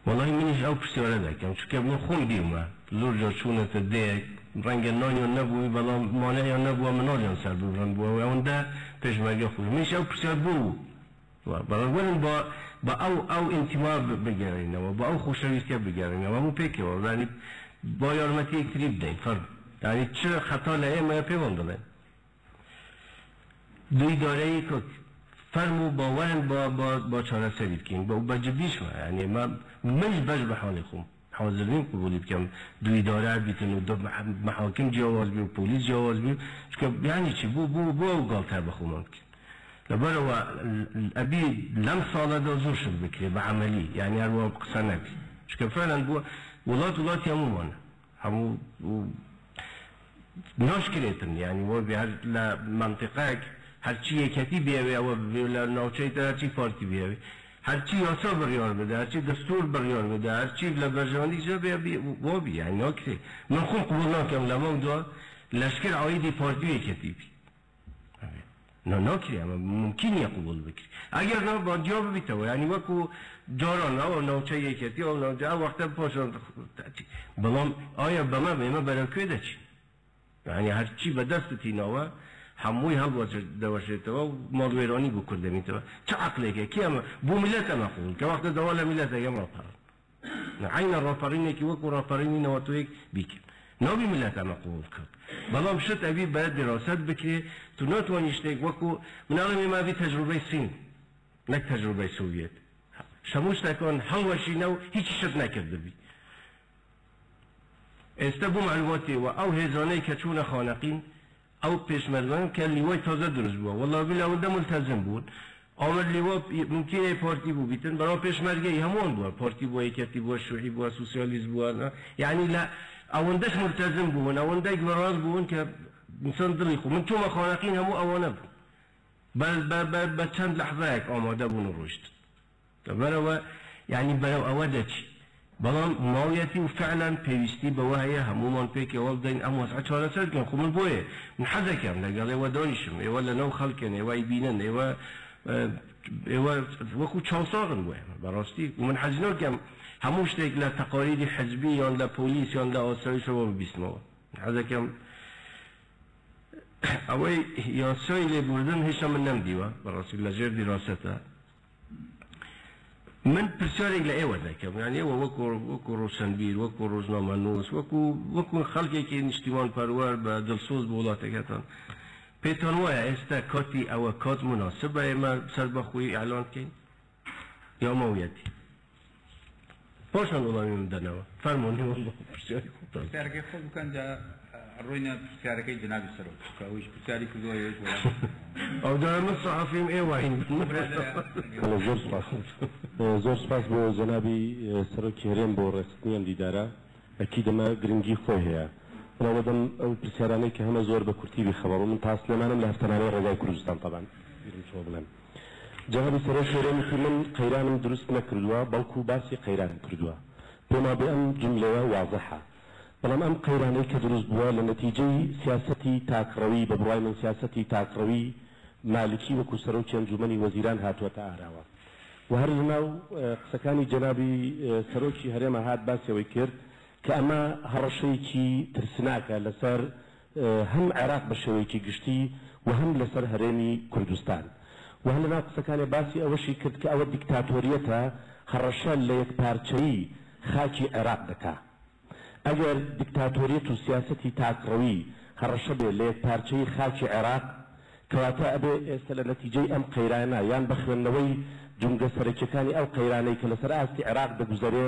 وەڵی منیش ئەو پرسیارە دەکەم چونکە من خۆم دیمە زۆر جار چوونەتە دێک ڕەنگە نانیان نەبووی بەڵام مانەیان نەبووە مناڵیان سەر ببڕن بووە و ئەوەندە پێشمەرگە خۆش منیش ئەو پرسیار بوو، بەڵام وەرن بە ئەو ئینتیما بگەڕینەوە، بە ئەو خۆشەویستیە بگەڕینەوە هەموو پێکەوە، یعنی با یارمەتی یەکتری بدەین فەرق، یعنی چ خەتا لە ئێمە پێوەڵ دەڵێن. دوی دارەی فرموا باورن با چاره سری بکن با جدیش ما یعنی ما مش بج به حال خون حاضرین قبولی بکم دو اداره بیتن و دو محاکم جواز بی و پلیس جواز بی چون یعنی چی بو غلطه بخون ممکن لبرا و ابي لم صال ده زور شد بكري بعملي يعني هو قصنك چون فعلا بو ولات يمون همو ناشكريتن يعني هو بهر منطقه هر چی یکی بیاوی او نوچه تا هر چی پارتی بیاوی هر چی یاسا بریار بده هر چی دستور بریار بده هر چی لبرجوانی جا بی يعني ناکره من خون قبول ناکم لما دو لشکر عایدی پارتی یکی بی نه ناکری اما ممکنی قبول بکری اگر نه با جواب بیتو یعنی وکو جاران او نوچه یکی او نوچه وقتا پاشان بلام آیا بما بیما برای چی یعنی هر چی به دست تیناوه هموی هم دوشه تو مالویرانی بکرده میتوه چه عقله که کی هم بو ملت ما قبول که وقت دوال ملت هم رافرین نه عین رافرینه که وکو رافرینی نواتویک بیکن نبی ملت ما قبول کرد بلام شد ابی باید دراست بکری تو نتوانیشتیک وکو من علمی ما بی تجربه سین نک تجربه سوویت شموش تکان حلوشی نو هیچ شد نکرده بی استبو معلوماتی و او هزانه که چون خانقین او پیشمردان که لیوای تازه درست بود والله بیل اونده ملتزم بود آمد لیوا ممکنه پارتی بود بیتن برای پیشمرگی همون بود پارتی بود یکی بود شوحی بود سوسیالیسم بود یعنی لا اوندهش ملتزم بود اونده اجباراز بود که انسان دلی خوب من تو خانقین همو اوانه بود بل چند لحظه یک آماده بود و رشد برای یعنی برای اوده چی بلان ماویتی و فعلا پیوستی به وحیه همومان پیک اول دین امو از عچاره سر کن خب من بویه من حزه کم لگل ایوه دانشم ایوه لنو خلکن ایوه بینن ایوه وکو چانساغن بویه براستی و من حزینو کم هموش تیک لتقارید حزبی یا لپولیس یا لآسایش رو ببیسمو حزه کم اوه یاسایی لی بردن هیچا من نمدیوه براستی لجر دراسته من پرسیارێک لە ئێوە دەکەم یعنی ئێوە وەکو ڕۆشنبیر وەکو ڕۆژنامەنووس وەکو خەڵکێکی نیشتیمان پەروەر بە دڵسۆز بۆ وڵاتەکەتان پێتان وایە ئێستا کاتی ئەوە کات مناسبە ئێمە سەر بەخۆی ئەعلان بکەین یا ماویەتی پاشان وەڵامی من دەنەوە فەرمونی پرسیاری خوبتان پرسیارەکەی خۆ بکەن جا ڕۆینە پرسیارەکەی جنابی سەرۆک کە ئەویش پرسیاری کردووە ئێوەش ئەو دارە من سەحافیم ئێوەین زۆر سپاس بۆ جەنابی سەرۆکی هەرێم بۆ ڕێکخستنیان دیدارە ئەکی دەمە گرنگی خۆی هەیە منەوە دەم ئەو پرسیارانەی کە هەمە زۆر بە کورتی بخەبەڕ و من تا سلێمانم لە هەفتەنامەی ڕێگای کوردستان طبعا بیرم چۆ بڵێم جەنابی سەرۆکی هەرێمی من قەیرانم دروست نەکردووە بەڵکو باسی قەیران کردووە پێما بێ ئەم جملەیە واضحە بەڵام ئەم قەیرانەی کە دروست بووە لە نەتیجەی سیاسەتی تاکڕەوی بە بڕای من سیاسەتی تاکڕەوی مالکی وەکو سەرۆکی ئەنجومەنی وەزیران هاتووەتە ئاراوە و هەر لەناو قسەکانی جەنابی سەرۆکی هەرێمە هات باسیەوەی کرد کە ئەمە هەڕەشەیەکی ترسناکە لەسەر هەم عێراق بە شێوەیەکی گشتی و هەم لەسەر هەرێمی کوردستان و هەر لەناو قسەکانی باسی ئەوەشی کرد کە ئەوە دیکتاتۆریەتە هەڕەشە لە یەکپارچەیی خاکی عێراق دەکا ئەگەر دیکتاتۆریەت و سیاسەتی تاکڕەوی هەڕەشە بێت لە یەکپارچەیی خاکی عێراق کەواتە ئەبێ ئێستا لە نەتیجەی ئەم قەیرانە یان بە خوێندنەوەی جونگە سەرەکیەکانی ئەو قەیرانەی کە لەسەر ئاستی عێراق دەگوزەرێ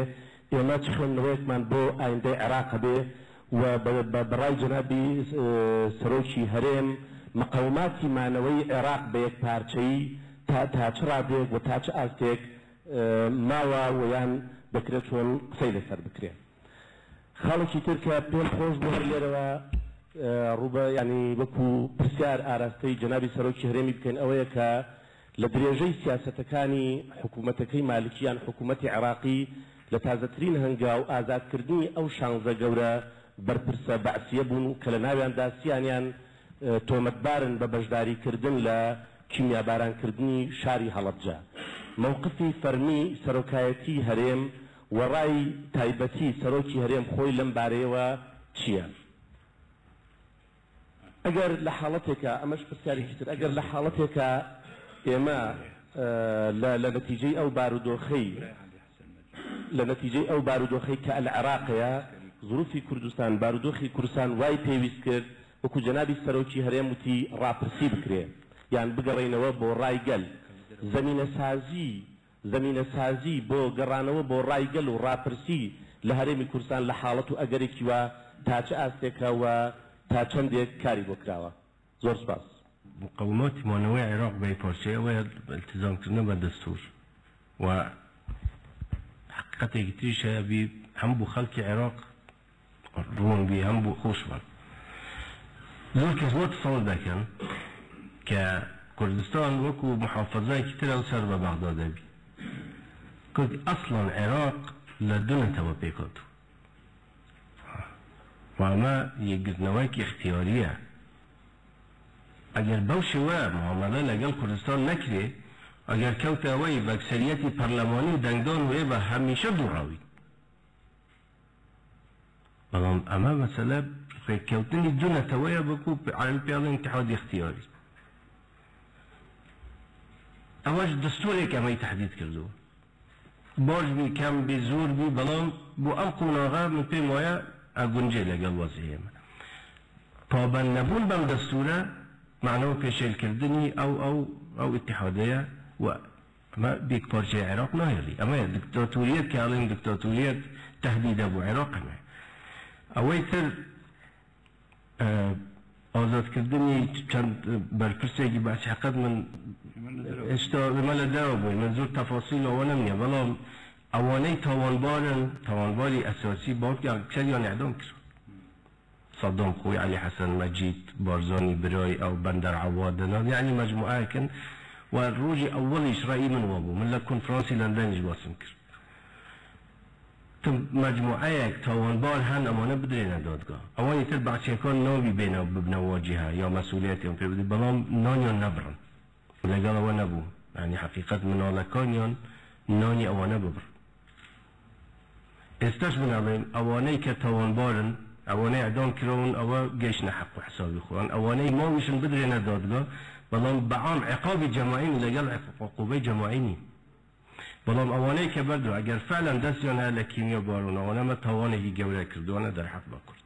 ئێمە چ خوێندنەوەیەکمان بۆ ئایندەی عێراق بێ و بەڕای جەنابی سەرۆکی هەرێم مقاوماتی مانەوەی عێراق بە یەکپارچەیی تا چ ڕادێک و تا چ ئاستێک ماوە و یان دەکرێت چۆن قسەی لەسەر بکرێت خاڵێکی تر کە پێم خۆش بۆ هەر لێرەوە ڕوبە ینی وەکو پرسیار ئاراستەی جەنابی سەرۆکی هەرێمی بکەین ئەوەیە کە لە درێژەی سیاسەتەکانی حکوومەتەکەی مالکیان حکوومەتی عێراقی لە تازەترین هەنگاو ئازادکردنی ئەو شانزە گەورە بەرپرسە بەعسیە بوون کە لە ناویاندا سیانیان تۆمەتبارن بە بەشداریکردن لە کیمیابارانکردنی شاری هەڵەبجە مووقفی فەرمی سەرۆکایەتی هەرێم و ڕای تایبەتی سەرۆکی هەرێم خۆی لەم بارەیەوە چییە؟ ئەگەر لە حاڵەتێکە ئەمەش پرسیارێکی تر ئەگەر لە حاڵەتێکە ئێمە لە نەتیجەی ئەو بارودۆخەی کە العێراقەیە ظروفی کوردستان بارودۆخی کوردستان وای پێویست کرد وەکو جەنابی سەرۆکی هەرێم وتی ڕاپرسی بکرێ یان بگەڕێنەوە بۆ ڕای گەل زمینە سازی بۆ گەڕانەوە بۆ ڕایگەل و ڕاپرسی لە هەرێمی کوردستان لە حاڵەت و ئەگەرێکی وە تا چه ئاستێکەوە تا چەندێک کاری بۆ کراوە. زۆر سپاس. مقاوماتی مانەوەی عێراق بە پارچەیەوەیە التزامکردنە بە دەستور و حقیقەتێکی تریش هەیە بی هەم بۆ خەڵکی عێراق ڕوون بی هەم بۆ خۆشمان. زۆر کەس بۆ تەسەڵ دەکەن کە کوردستان وەکو محافەزایەکی ترە و سەر بە بەغدا دەبی. کورد ئەسڵان عێراق لە دوونەتەوە پێکاتوو و ئەمە یەکگرتنەوەیەکی اختیاریە. ئەگەر بەو شێوە معامەلە لەگەڵ کوردستان نەکرێ، ئەگەر کەوتەوەی بە ئەکسەریەتی پەرلەمانی و دەنگدان وێ بە هەمیشە دووڕاوی. بەڵام ئەمە مەسەلە پێککەوتنی دوونەتەوەیە بەکو عالم پێڵی ئیتحادی اختیاری. ئەوەش دەستورێک ئەمەی تهدید کردووە. باش بی کەم بی زۆر بی بەڵام بۆ ئەم قۆناغا من پێم وایە ئەگونجێ لەگەڵ وەزعی ئێمە. پابەند نەبوون بەم دەستورە معنەوە پێشێلکردنی ئەو ئیتحادەیە و ئەمە بێک پارچەی عێراق ناهێڵی. ئەمەیە دیکتاتۆریەت کە ئەڵێن دیکتاتۆریەت تهدیدە بۆ عێراق ئەمە. ئەوەی تر ئازادکردنی چەند بەرپرسێکی بەچەقەت من ئێستا ئێمە لە دەرەوە بووین، من زۆر تەفاسیل ئەوە نەمنیە، بەڵام ئەوانەی تاوانبارن تاوانباری ئەساسی باوکیان کەریان ئەعدام کرد. صدام خوي علي حسن مجيد بارزاني براي او بندر عواد يعني مجموعه كان والروجي اول اشرائي من وابو من لكون فرنسي لندن جواسم كر تم مجموعه توان بار هن امانه بدرينا دادگاه اواني تربع كان نوبي بينا ببنا واجهه يا مسؤوليتهم في بدي بلام نانيون نبرن ولا قال وانا ابو يعني حقيقه من ولا كانيون ناني اوانا ببر استشمن عليهم اواني كتوان بارن اوانه اعدام کرون او گشن حق و حسابی خوران اوانه ما ویشن بدرین دادگاه بلام بعام عقاب جماعی لگل عقوبه جماعی نی بلام اوانه که بردو اگر فعلا دستیان هل کیمیا بارون اوانه ما توانهی گوره کردوانه در حق بکرد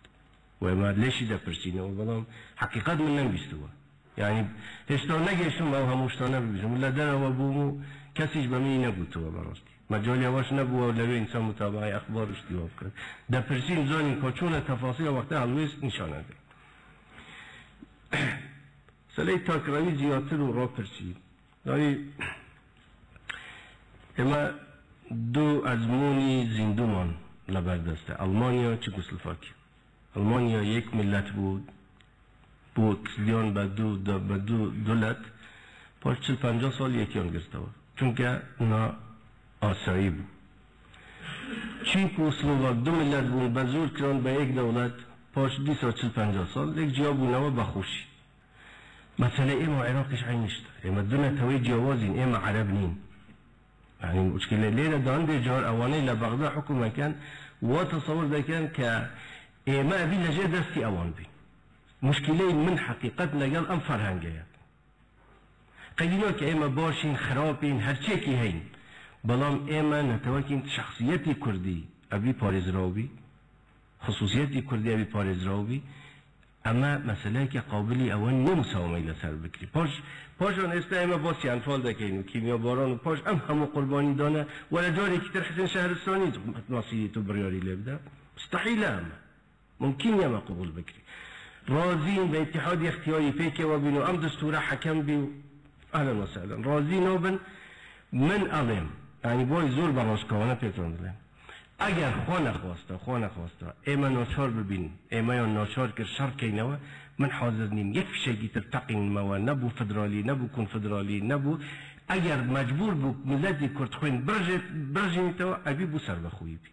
و ما لیشی در پرسینه و بلام حقیقت من نمیستوه یعنی هشتا نگشتم او هموشتانه ببیشم لدر و بومو کسیش بمی نبودتوه براستی مجالی هواش نبوه و لوی انسان متابعه اخبارش دیواب کرد در پرسین زانین که چون تفاصیل وقتی حلویست نشانه ده ساله تاکراوی زیادتر رو را پرسید داری اما دو ازمونی زندومان لبردسته المانیا و چکسلواکی المانیا یک ملت بود تسلیان به دو دولت پاش 40-50 سال یکیان گرفته بود چون که اونا آسایی بود چین و اسلوواک دو ملت بود به زور کران به یک دولت پاش 40-50 سال یک جا بونەوە بەخۆشی مسئله ئێمە عێراقیش عینشتە ئێمە دوونەتەوەی جیاوازین ئێمە عەرەب نین يعني مشكلة ليلة دان بجار أواني لبغداد حكومة كان وتصور ذا كان كإيماء بي لجي دستي أوان بي مشكلة من حقيقتنا قال أم فرهنجيات قيلوا كإيماء باشين خرابين هرچيكي هين بلام إيماء نتواكين شخصيتي كردي أبي باريز راوبي خصوصيتي كردي أبي باريز راوبي اما مسئله که قابلی اون نمساومه ایل سر بکری پاش آن استایمه باسی انفال دکینو کیمیا باران و پاش همو قربانی دانه ولا جاری که تر حسن شهرستانی ناصیری تو بریاری لبده مستحیله اما ممکن یما قبول بکری رازین به اتحاد اختیاری پیکه و بینو ام دستور حکم بیو اهلا و سهلا رازین بن من علم یعنی بای زور براشکانه پیتران دلیم اگر خوا نخواسته ایما ناچار ببین ایما یا ناچار که شر کینوه من حاضر نیم یک فشگی ترتقین موا نبو فدرالی نبو کنفدرالی نبو اگر مجبور بو ملتی کرد خوین برجین تو ابی بو سر بخویی بی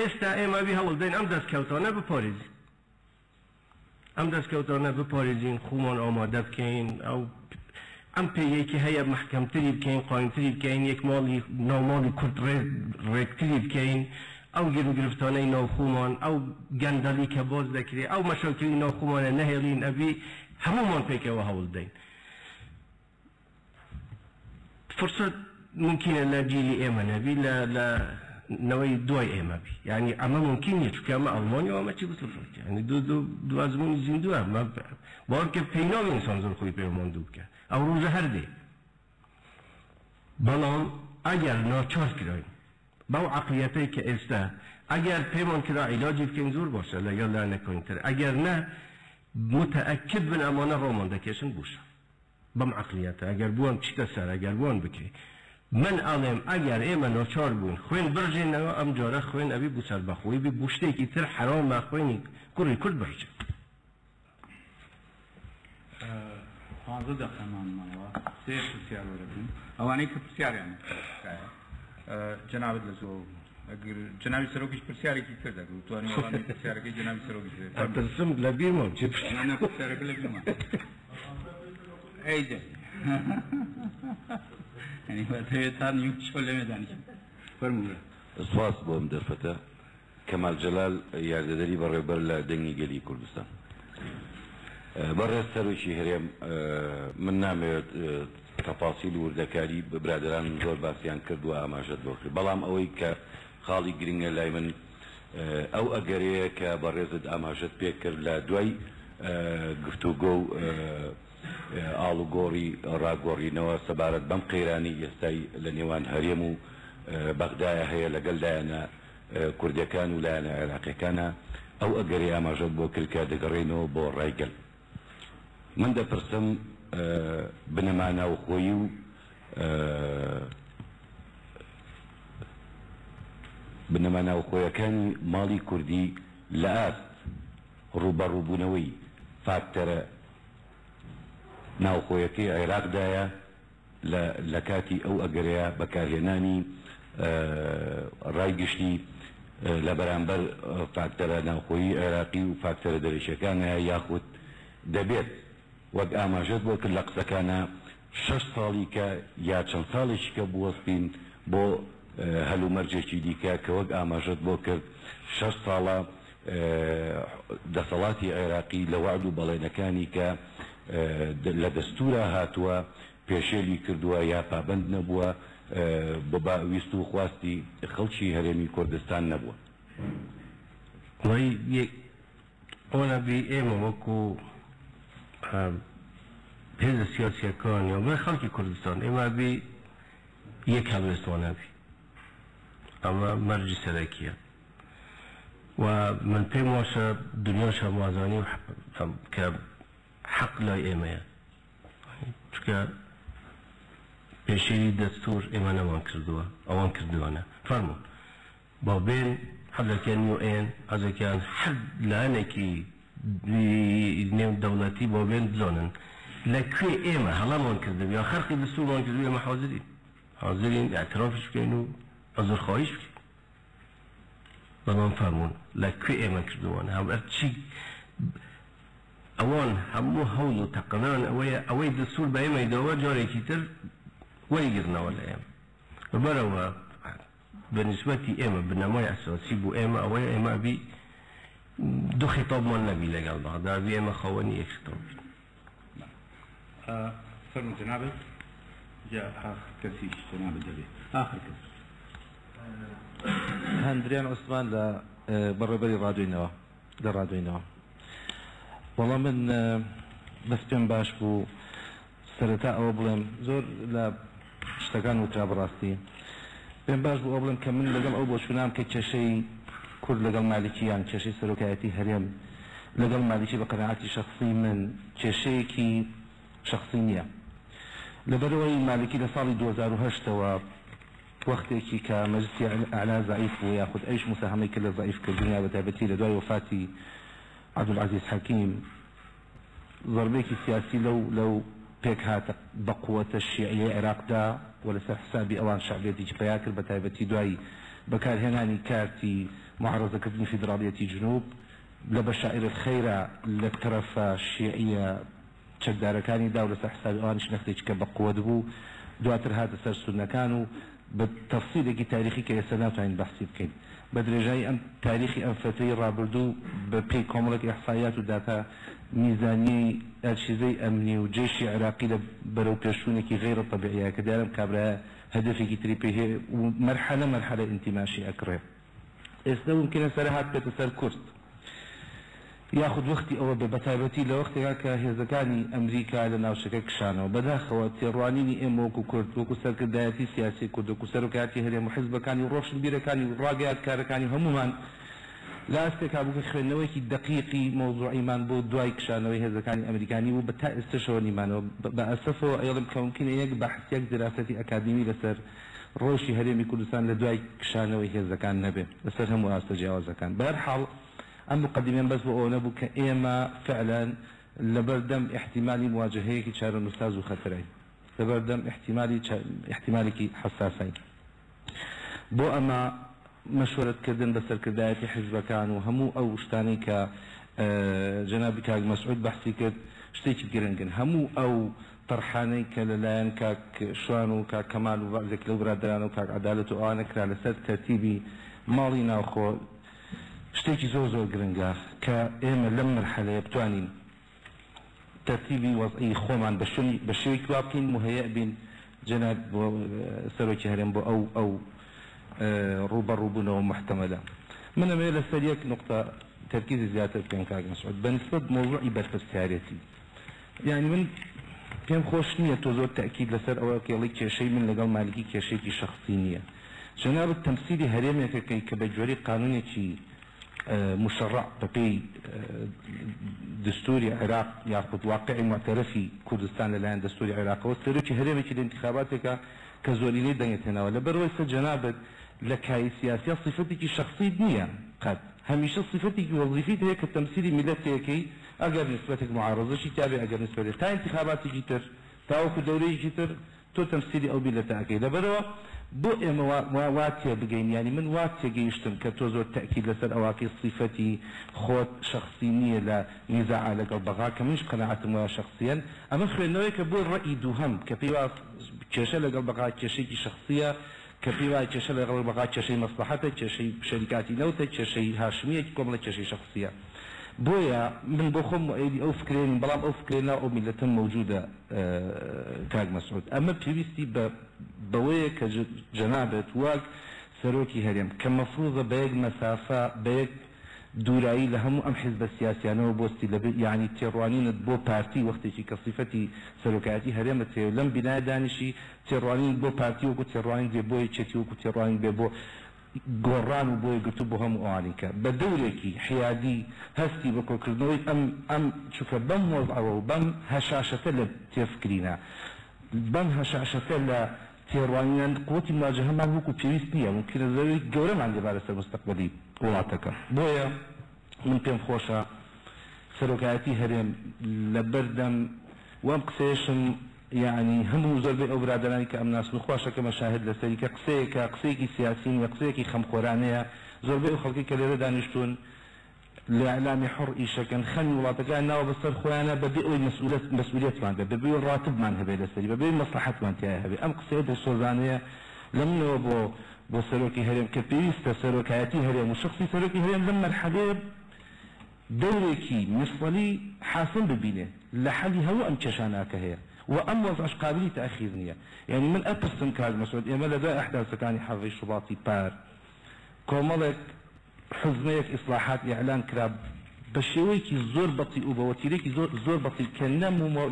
استا ایما بی هول دین ام دست کوتانه بپاریزین خومان آماده بکین او ام پیه که هیا محکم تری بکین قایم تری بکین یک مالی نامالی کرد ریک تری بکین او گرفتانه ناخومان او گندلی که باز دکری او مشاکلی ناخومان نهیلین ابی همومان پیکه و حول دین فرصت ممکنه لجیلی ایمن ابی نوعي دواي إما بي يعني أما ممكن يشوف أما ألمانيا وأما شيء بس الفرق يعني دو أزمون زندوه ما بارك بينام إنسان زور خوي بيرمان دوب که أو روز هرده بلان اگر ناچار کرایم با عقلیتی که استه اگر پیمان کرا علاجی که زور باشه یا لا نکنید اگر نه متأكد من امانه رومان دکشن باشه بم عقلیت اگر بوان چیکار سر اگر بوان بکری من علم اگر ایما ناچار بون خوین برجه نه ام جاره خوین ابی بوسر بخوی بی بوشته کی تر حرام ما خوینی کل برجه هذا دخل معنا سير سيار ولكن أواني كبسيار يعني جناب لزو جنابي سروقش بسياري كي كذا وتواني أواني بسياري كي جنابي سروقش أترسم لبير ما بجيب أنا بسياري كلك ما أيده يعني وقتها ثاني يوم شو اللي مداني فرمولا سواس بوم درفته كمال جلال يارددري بربر لا دنگي قلي كردستان برز سروشي هريم من نامي تفاصيل وردكاري برادران زور باسيان كردوا اماجت بوكر بلام اوي كخالي جرينجر لاي من او اگريه كبرزد اماجت بيكر لا دوي گفتوگو آلو گوری راگوری نوا سبارت بم قيراني يستاي لنيوان هريمو بغدايا هي لقل دانا كردكان ولا عراقي كان او اگريه اماجت بوكر كدقرينو بو رايقل من ده برسم بنمانا وخويو بنمانا وخويا كان مالي كردي لآت روبونوي فاكتر ناو خويا كي عراق دايا لكاتي او اقريا بكاريناني رايقشتي لبرانبر فاكتر ناو خوي عراقي وفاكتر دريشكان ياخد دبيت وەک ئاماژەت بۆ کرد لە قسەکانە 6 ساڵی کە یا چەند ساڵێکی کە بوەستین بۆ هەلومەرجێکی دیکە کە وەک ئاماژەت بۆ کرد 6 ساڵە دەسەڵاتی عێراقی لە وعد و بەڵێنەکانی کە لە دەستورە هاتووە پێشێلی کردووە یا پابند نەبووە بە ویست و خواستی خەڵکی هەرێمی کوردستان نەبووە ئەوە بێ ئێمە وەکو حزب سیاسی کان یا به خلق کردستان اما بی یک هلوستانه بی اما مرجع سرکیه و من پی ماشه دنیا شمازانی و که حق لای ایمه چون پیشی دستور ایمه نوان کردوه اوان کردوانه فرمون با بین حد کن یو این از کن حد لانه کی نيو دولتي بوبين زونن لكي ايما هلا ما نكذب يا خرقي دستور ما نكذب يا حاضرين اعترافش كانوا عذر خواهش بكين بلان فرمون لكي ايما كردوان هم ارتشي اوان همو هولو تقنان اوي دستور بايما يدوا جاري كتر ويقرنا ولا ايما وبروا بالنسبة ايما بالنماي اساسي بو ايما اوي ايما بي دو خطاب ما نبي لقال بعض ده بيه ما خواني ايش خطاب فرم جنابه جاء آخر كسيش جنابه جبه آخر كسيش هندريان عثمان لا بربري رادوينوا در رادوينوا والله من بس بين باش بو سرتا او بلم زور لا اشتكان وتراب راستي بين باش بو بلم كمن لقم او بو شنام كتشي كل لقل مالكيان كشي سلوكياتي هريم لقل مالكي بقناعاتي شخصي من كشيكي شخصية لبروي مالكي لصالي 2008 وقتي كمجلسي أعلى ضعيف وياخذ أيش مساهمة كل ضعيف كالدنيا بتابتي لدواي وفاتي عبد العزيز حكيم ضربيكي سياسي لو بيك هات بقوة الشيعية العراق دا ولا حسابي أوان شعبيتي بياكر بتابتي دواي بكار هناني كارتي معرضة كبني فيدرالية جنوب لبشائر الخيرة للطرف الشيعية تشداركاني دولة حسابي أوانش نختيج كبقوة دبو دواتر هذا سرسلنا كانوا بالتفصيل تاريخي كيسانات عين بحثي بكين بدرجاي أن تاريخي أنفتي رابردو ببي كوملك إحصائيات وداتا ميزاني الشيزي أمني وجيشي عراقي برو بيشونكي غير الطبيعية كدارم كابرا هدفێکی تری پێ هەیە و مرحلە ئینتیماشی ئەکڕێ ئێستا ممکنە سەرهات بێتە سەر کورد یاخود وەختی ئەوە بێ بەتایبەتی لە وەختێکا کە هێزەکانی ئەمریکا لە ناوچەکە کشانەوە بەداخەوە تێڕوانینی ئێمە وەکو کورد وەکو سەرکردایەتی سیاسی کورد وەکو سەرۆکایەتی هەرێم و حیزبەکانی و ڕۆشنبیرەکانی و ڕاگەیاندکارەکانی هەمومان لە ئەستێکا بووکە خوێندنەوەیکی دقیقی مۆزوعیمان بۆ دوای کشانەوەی هێزەکانی ئەمریکانی و بە تا ئێستاشەوە نیمانەوە بە ئەسەفەوە ئەڵم کە ممکنە یەک بەحثێک دراسەتی ئەکادمی لەسەر ڕۆژی هەرێمی کوردستان لە دوای کشانەوەی هێزەکان نەبێت لەسەر هەموو ئاستە جیاوازەکان بەهەرحاڵ ئەم مقدمەیان بەس بۆ ئەوە نەبوو کە ئێمە فعلا لەبەردەم احتیمالی مواجهەیەکی چارەنووساز و خەتەرەی لەبەردەم احتیمالێکی حساسەی بۆ ئەمە مەشورەتکردن بە سەرکردایەتی حیزبەکان و هەموو ئەو شتانەی کە جەنابی کاک مەسعود بەحسی کرد شتێکی گرنگن هەموو ئەو طرحانەی کە لەلایەن کاک شوان و کاک کەمال و بەعزێک لەو برادران و کاک عەدالەت و ئەوانە کرا لەسەر تەرتیبی ماڵی ناوخۆ شتێکی زۆر گرنگە کە ئێمە لەم مرحلەیە بتوانین تەرتیبی وەزعی خۆمان بە شێوەیەکی وا بکەین مهەیە بین جەناب بۆ سەرۆکی هەرێم بۆ ئەو ڕوبەڕووبوونەوە محتەمەلە من ئەمێ لەسەر یەک نقطە تەرکیزی زیاتر بکەم کاک مەسعود بەنسبەت مۆزوعی بەرپرسیارەتی یعنی من پێم خۆش نییە تۆ زۆر تەکید لەسەر ئەوە کێڵی کێشەی من لەگەڵ مالکی کێشەیەکی شەخصی نییە جەناب تەمسیلی هەرێمێکەکەی کە بە جۆری قانونێکی مشرع بەپێی دستوری عێراق یاخود واقعی معتەرەفی کوردستان لەلایەن دستوری عێراقەوە سەرۆکی هەرێمێکی لە انتخاباتێکە کە زۆرینەی دەنگێتێنەوە لەبەرەوەی سەر جەنابەت لە کای سیاسیە صفەتێکی شخصی نییە قەت هەمیشە صفەتێکی وەظیفیت هەیە کە تەمسیلی میلەتێکی ئەگەر نسبەتێک معارەزەشی تابێ ئەگەر نسبەتێک تا انتخاباتێکی تر تاوەکو دەورەیەکی تر تۆ تەمسیلی ئەو میلەتە ئەکەی لەبەرەوە بۆ ئێمە وا تێ بگەین ینی من وا تێگەیشتم کە تۆ زۆر تەکید لەسەر ئەواکەی صفەتی خۆت شخصی نییە لە نیزاع لەگەڵ بەغا کە منش قەناعەتم وایە شخصیەن ئەمە خوێندنەوەی کە بۆ ڕەئی دووهەم کە پێی وا کێشە لەگەڵ بەغا کێشەیەکی شخصیە کە پێی وایە کێشە لەگەڵ بەغا کێشەی مەسلحەتە کێشەی شەریکاتی نەوتە کێشەی هاشمیەکی کۆمەڵە کێشەی شخصیە بۆیە من بۆ خۆم ئەیدی ئەو فکرێن بەڵام ئەو فکرێنە ئەو میلەتم موجودە کاک مەسعود ئەمە پێویستی بەوەیە کە جەنابێت واک سەرۆکی هەرێم کە مەفروضە بە یەک مەسافە بە یەک دوورایی لە هەموو ئەم حیزبە سیاسیانەوە بۆستی لەبێت یعنی تێڕوانینت بۆ پارتی وەختێکی کە صفەتی سەرۆکایەتی هەرێمە تێ لەم بینایە دانیشی تێڕوانین بۆ پارتی وەکو تێڕوانین دێ بۆ یەکێتی وەکو تێڕوانین بێ بۆ گۆڕان و بۆی گرتو بۆ هەموو ئەوانی کە بە دەورێکی حیادی هەستی بە کۆکردنەوەی ئەم چووکە بەم وەزعەوە و بەم هەشاشەتە لە تێفکرینە بەم هەشاشەتە لە تێڕوانیان قوتی مواجهەمان وەکو پێویست نییە ممکنە زەوی گەورەمان لێبارە سەر مستەقبەلی وڵاتەکە بۆیە من پێم خۆشە سەرۆکایەتی هەرێم لە بەردەم وەم قسەیەشم يعني هەموو زۆربەی ئەو برادرانی کە ئەم ناسن و خۆشەکە مەشاهد لەسەری کە قسەیەکی سیاسی نیە قسەیەکی خەمخۆرانەیە زۆربەی ئەو خەڵکی کە لێرە دانیشتون لە ئەعلامی حڕ ئیشەکەن خەمی وڵاتەکان ناوە بەسەر خۆیانە بەبێ ئەوی مەسئولیەتمان بێ بەبێ ڕاتبمان هەبێ لەسەری بەبێ مەسلحەتمان تایە هەبێ ئەم قسەیە دڵسۆزانەیە لە منەوە بۆ سەرۆکی هەرێم کە پێویستە سەرۆکایەتی هەرێم و شخصی سەرۆکی هەرێم لەم مەرحەلەیە دورێکی مفصلی حاصل ببینێ لە حەلی هەموو ئەم کێشاناکە هەیە وأم وضعش قابلية تأخير نية يعني من أبرسن كاج مسعود إما لدى أحداث كان حظي شباطي بار كومالك حزميك إصلاحات إعلان كراب بشويكي زور بطيء وبوتيريكي زور بطيء كان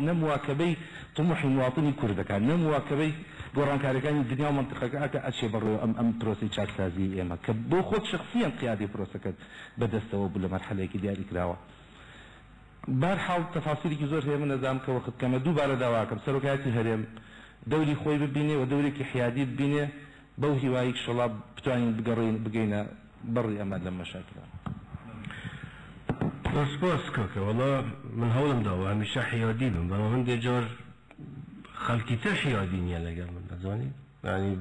نمواكبي طموح المواطني كرد كان نمواكبي قران كان الدنيا ومنطقة كأكا أشي برو أم بروسي شاك سازي إما كبو خود شخصيا قيادي بروسكت بدأ استوى بلا مرحلة كي ديالي كراوة بارحاڵ تەفاسیری زۆر هەیە من نەزانم کە وەخت کەمە دووبارە داواکەم سەرۆکایەتی هەرێم دەوری خۆی ببینێ و دەورێکی حیادی ببینێ بەو هیوایی شڵا بتوانین بگەینە بەڕی ئەمە لەم مەشاکلە سپاس کاکە وەڵا من هەوڵم داوە هەمیشە حیادی بم بەڵام هەندێ جار خەڵکی تر حیادی نییە لەگەڵ من دەزانی یعنی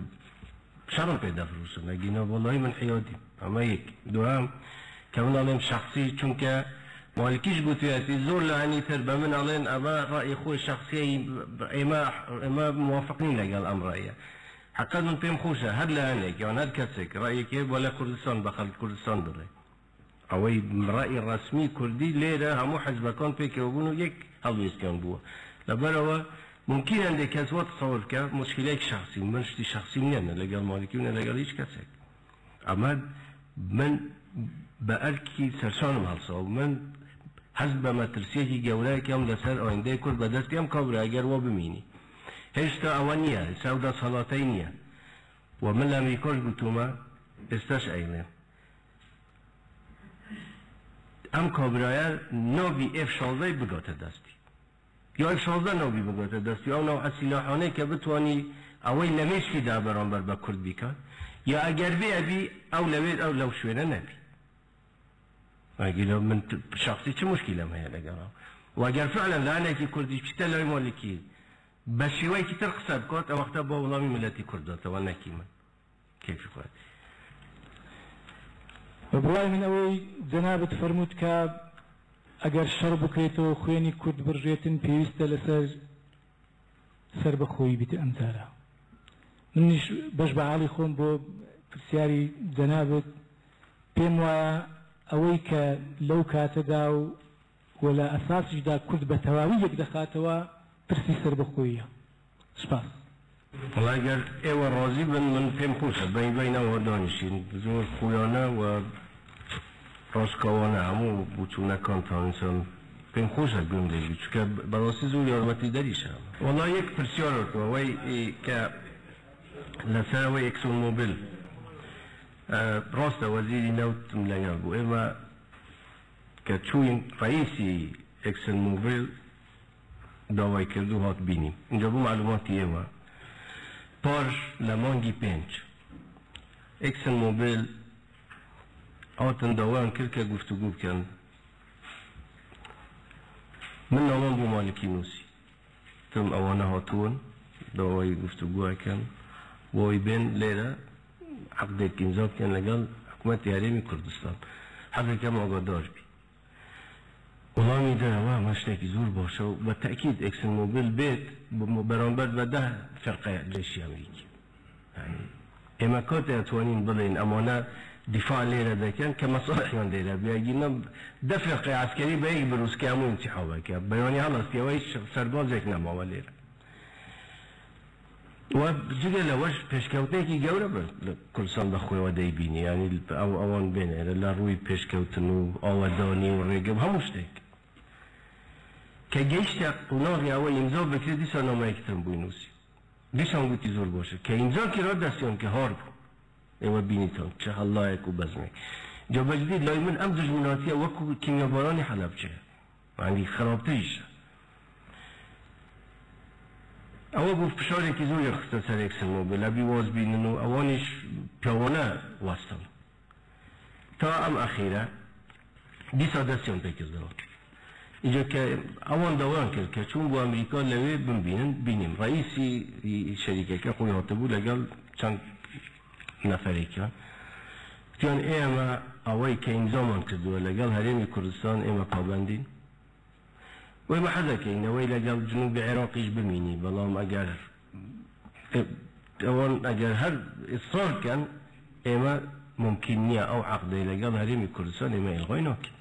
شەڕم پێ دەفرۆشم نەگینە وەڵی من حیادی ئەمە یەک دوام کە من ئەڵێم شەخسی چونکە مالکیش گوتوێتی زۆر لەعنی تر بە من ئەڵێن ئەمە ڕای خۆی شخصی ئێمە موافقین لەگەڵ ئەم ڕایە حقیقەت من پێم خۆشە هەر لایەنێک یان هەر کەسێک ڕایەکی بۆ لە کوردستان بە خەڵکی کوردستان بڕێ ئەوەی ڕای ڕەسمی کوردی لێرە هەموو حیزبەکان پێکەوە بوون و یەک هەڵویستیان بووە لەبەرەوە ممکن عندك كسوات تصور كا مشكلة شخصي من شتي شخصي مننا لقال مالكي ولا لقال إيش كسك أما من بأركي سرشانم هالصو من حسب ما ترسيه جولاك يوم لسر آینده كل بدست يوم كابر أجر وبميني هشتا أوانية سودا صلاتينية ومن لم يكن قلتما استش أيلين ام کابرایه نوی F-16 بگاته دستی یا F-16 نوی بگاته دستی یا نوع سلاحانه که بتوانی اوی لمشکی ده برانبر با کرد بیکن یا اگر بی او لوید او لو شوینه نبی اگر من شخصی چه مشکل هم هیا لگرم و اگر فعلا لعنه که کردیش کتا لوی مالکی بشیوی که ترقصه بکات او وقتا با اولامی ملتی کرداته و نکی من کیف خواهد بڕای من ئەوەی جەنابەت فەرمووت کە ئەگەر شەڕ بکرێتەوە خوێنی کورد بڕژێتن پێویستە لەسەر سەربەخۆیی بیت ئەمجارە منیش بەش بە حاڵی خۆم بۆ پرسیاری جەنابەت پێم وایە ئەوەی کە لەو کاتەدا و لە ئەساسیشدا کورد بە تەواوی یەک دەخاتەوە پرسی سەربەخۆییە سپاس والله اگر ایوه راضی من پیم خوشه بین و دانشین زور خویانه و راستکوانه همو بچونه کانتان انسان پیم خوشه گندگی چون که براستی زور یارمتی داریشه والله یک پرسیار رو تو وی که لسر وی اکسون موبیل راست وزیری نوت ملنگل بو اما که چون رئیسی اکسون موبیل داوای کردو هات بینیم اینجا بو معلوماتی ایوه پارش لمانگی پنج اکسن موبیل آتن داوان کرد که گفتگو بکن من نامان بو مالکی نوسی تم اوانه هاتون داوای گفتگو کن وای بین لیره عقد امضا کن لگل حکومت حریم کردستان حقی کم آگادار بی والله میدونه و مشتکی زور باشه و با تأکید اکسن موبیل بیت برانبر و ده فرقه جيشي امريكي يعني اما كنت اتوانين بلين امانه دفاع ليره دكان كمصالح من ديره بيجينا ده فرقه عسكري بيجي بروس كامو انتحابه كا بياني خلاص كويس سرباز هيك نما وليره وبجي لوش بيشكوتني جوره كل سنه اخوي ودي بيني يعني او اوان بين لا روي بيشكوتنو او داني ورقم همشتك كجيش قناغي اول امضا بكري ديسا نامه اكترم بوينوسي ديسا نقولتي زور باشه که امضا که را دستیان که هارب اما بینیتان چه الله اکو بزمه جا بجدید لای من ام دجمناتی وکو کیمیابارانی حلب چه یعنی خرابتریش اما گفت پشاری که زور یخسته سر اکسن موبیل ابی واز بیننو اوانش پیاوانه وستن تا ام اخیره دیسا دستیان پیکز دارد اینجا که اوان دوان کرد که چون با امریکا لوی بینیم رئیسی شریکه که خوی هاته بود لگل چند نفری که دیان ایما اوای که امضامان کردو لگل حریم کردستان ایما پابندین و ایما حدا که این اوای لگل جنوب عراقیش بمینی بلام اگر هر اصرار کن ایما ممکن نیه او عقده لگل حریم کردستان ایما الغای ناکن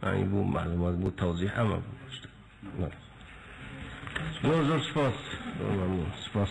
يعني بو معلومات بو توضيح اما بو زور سپاس سپاس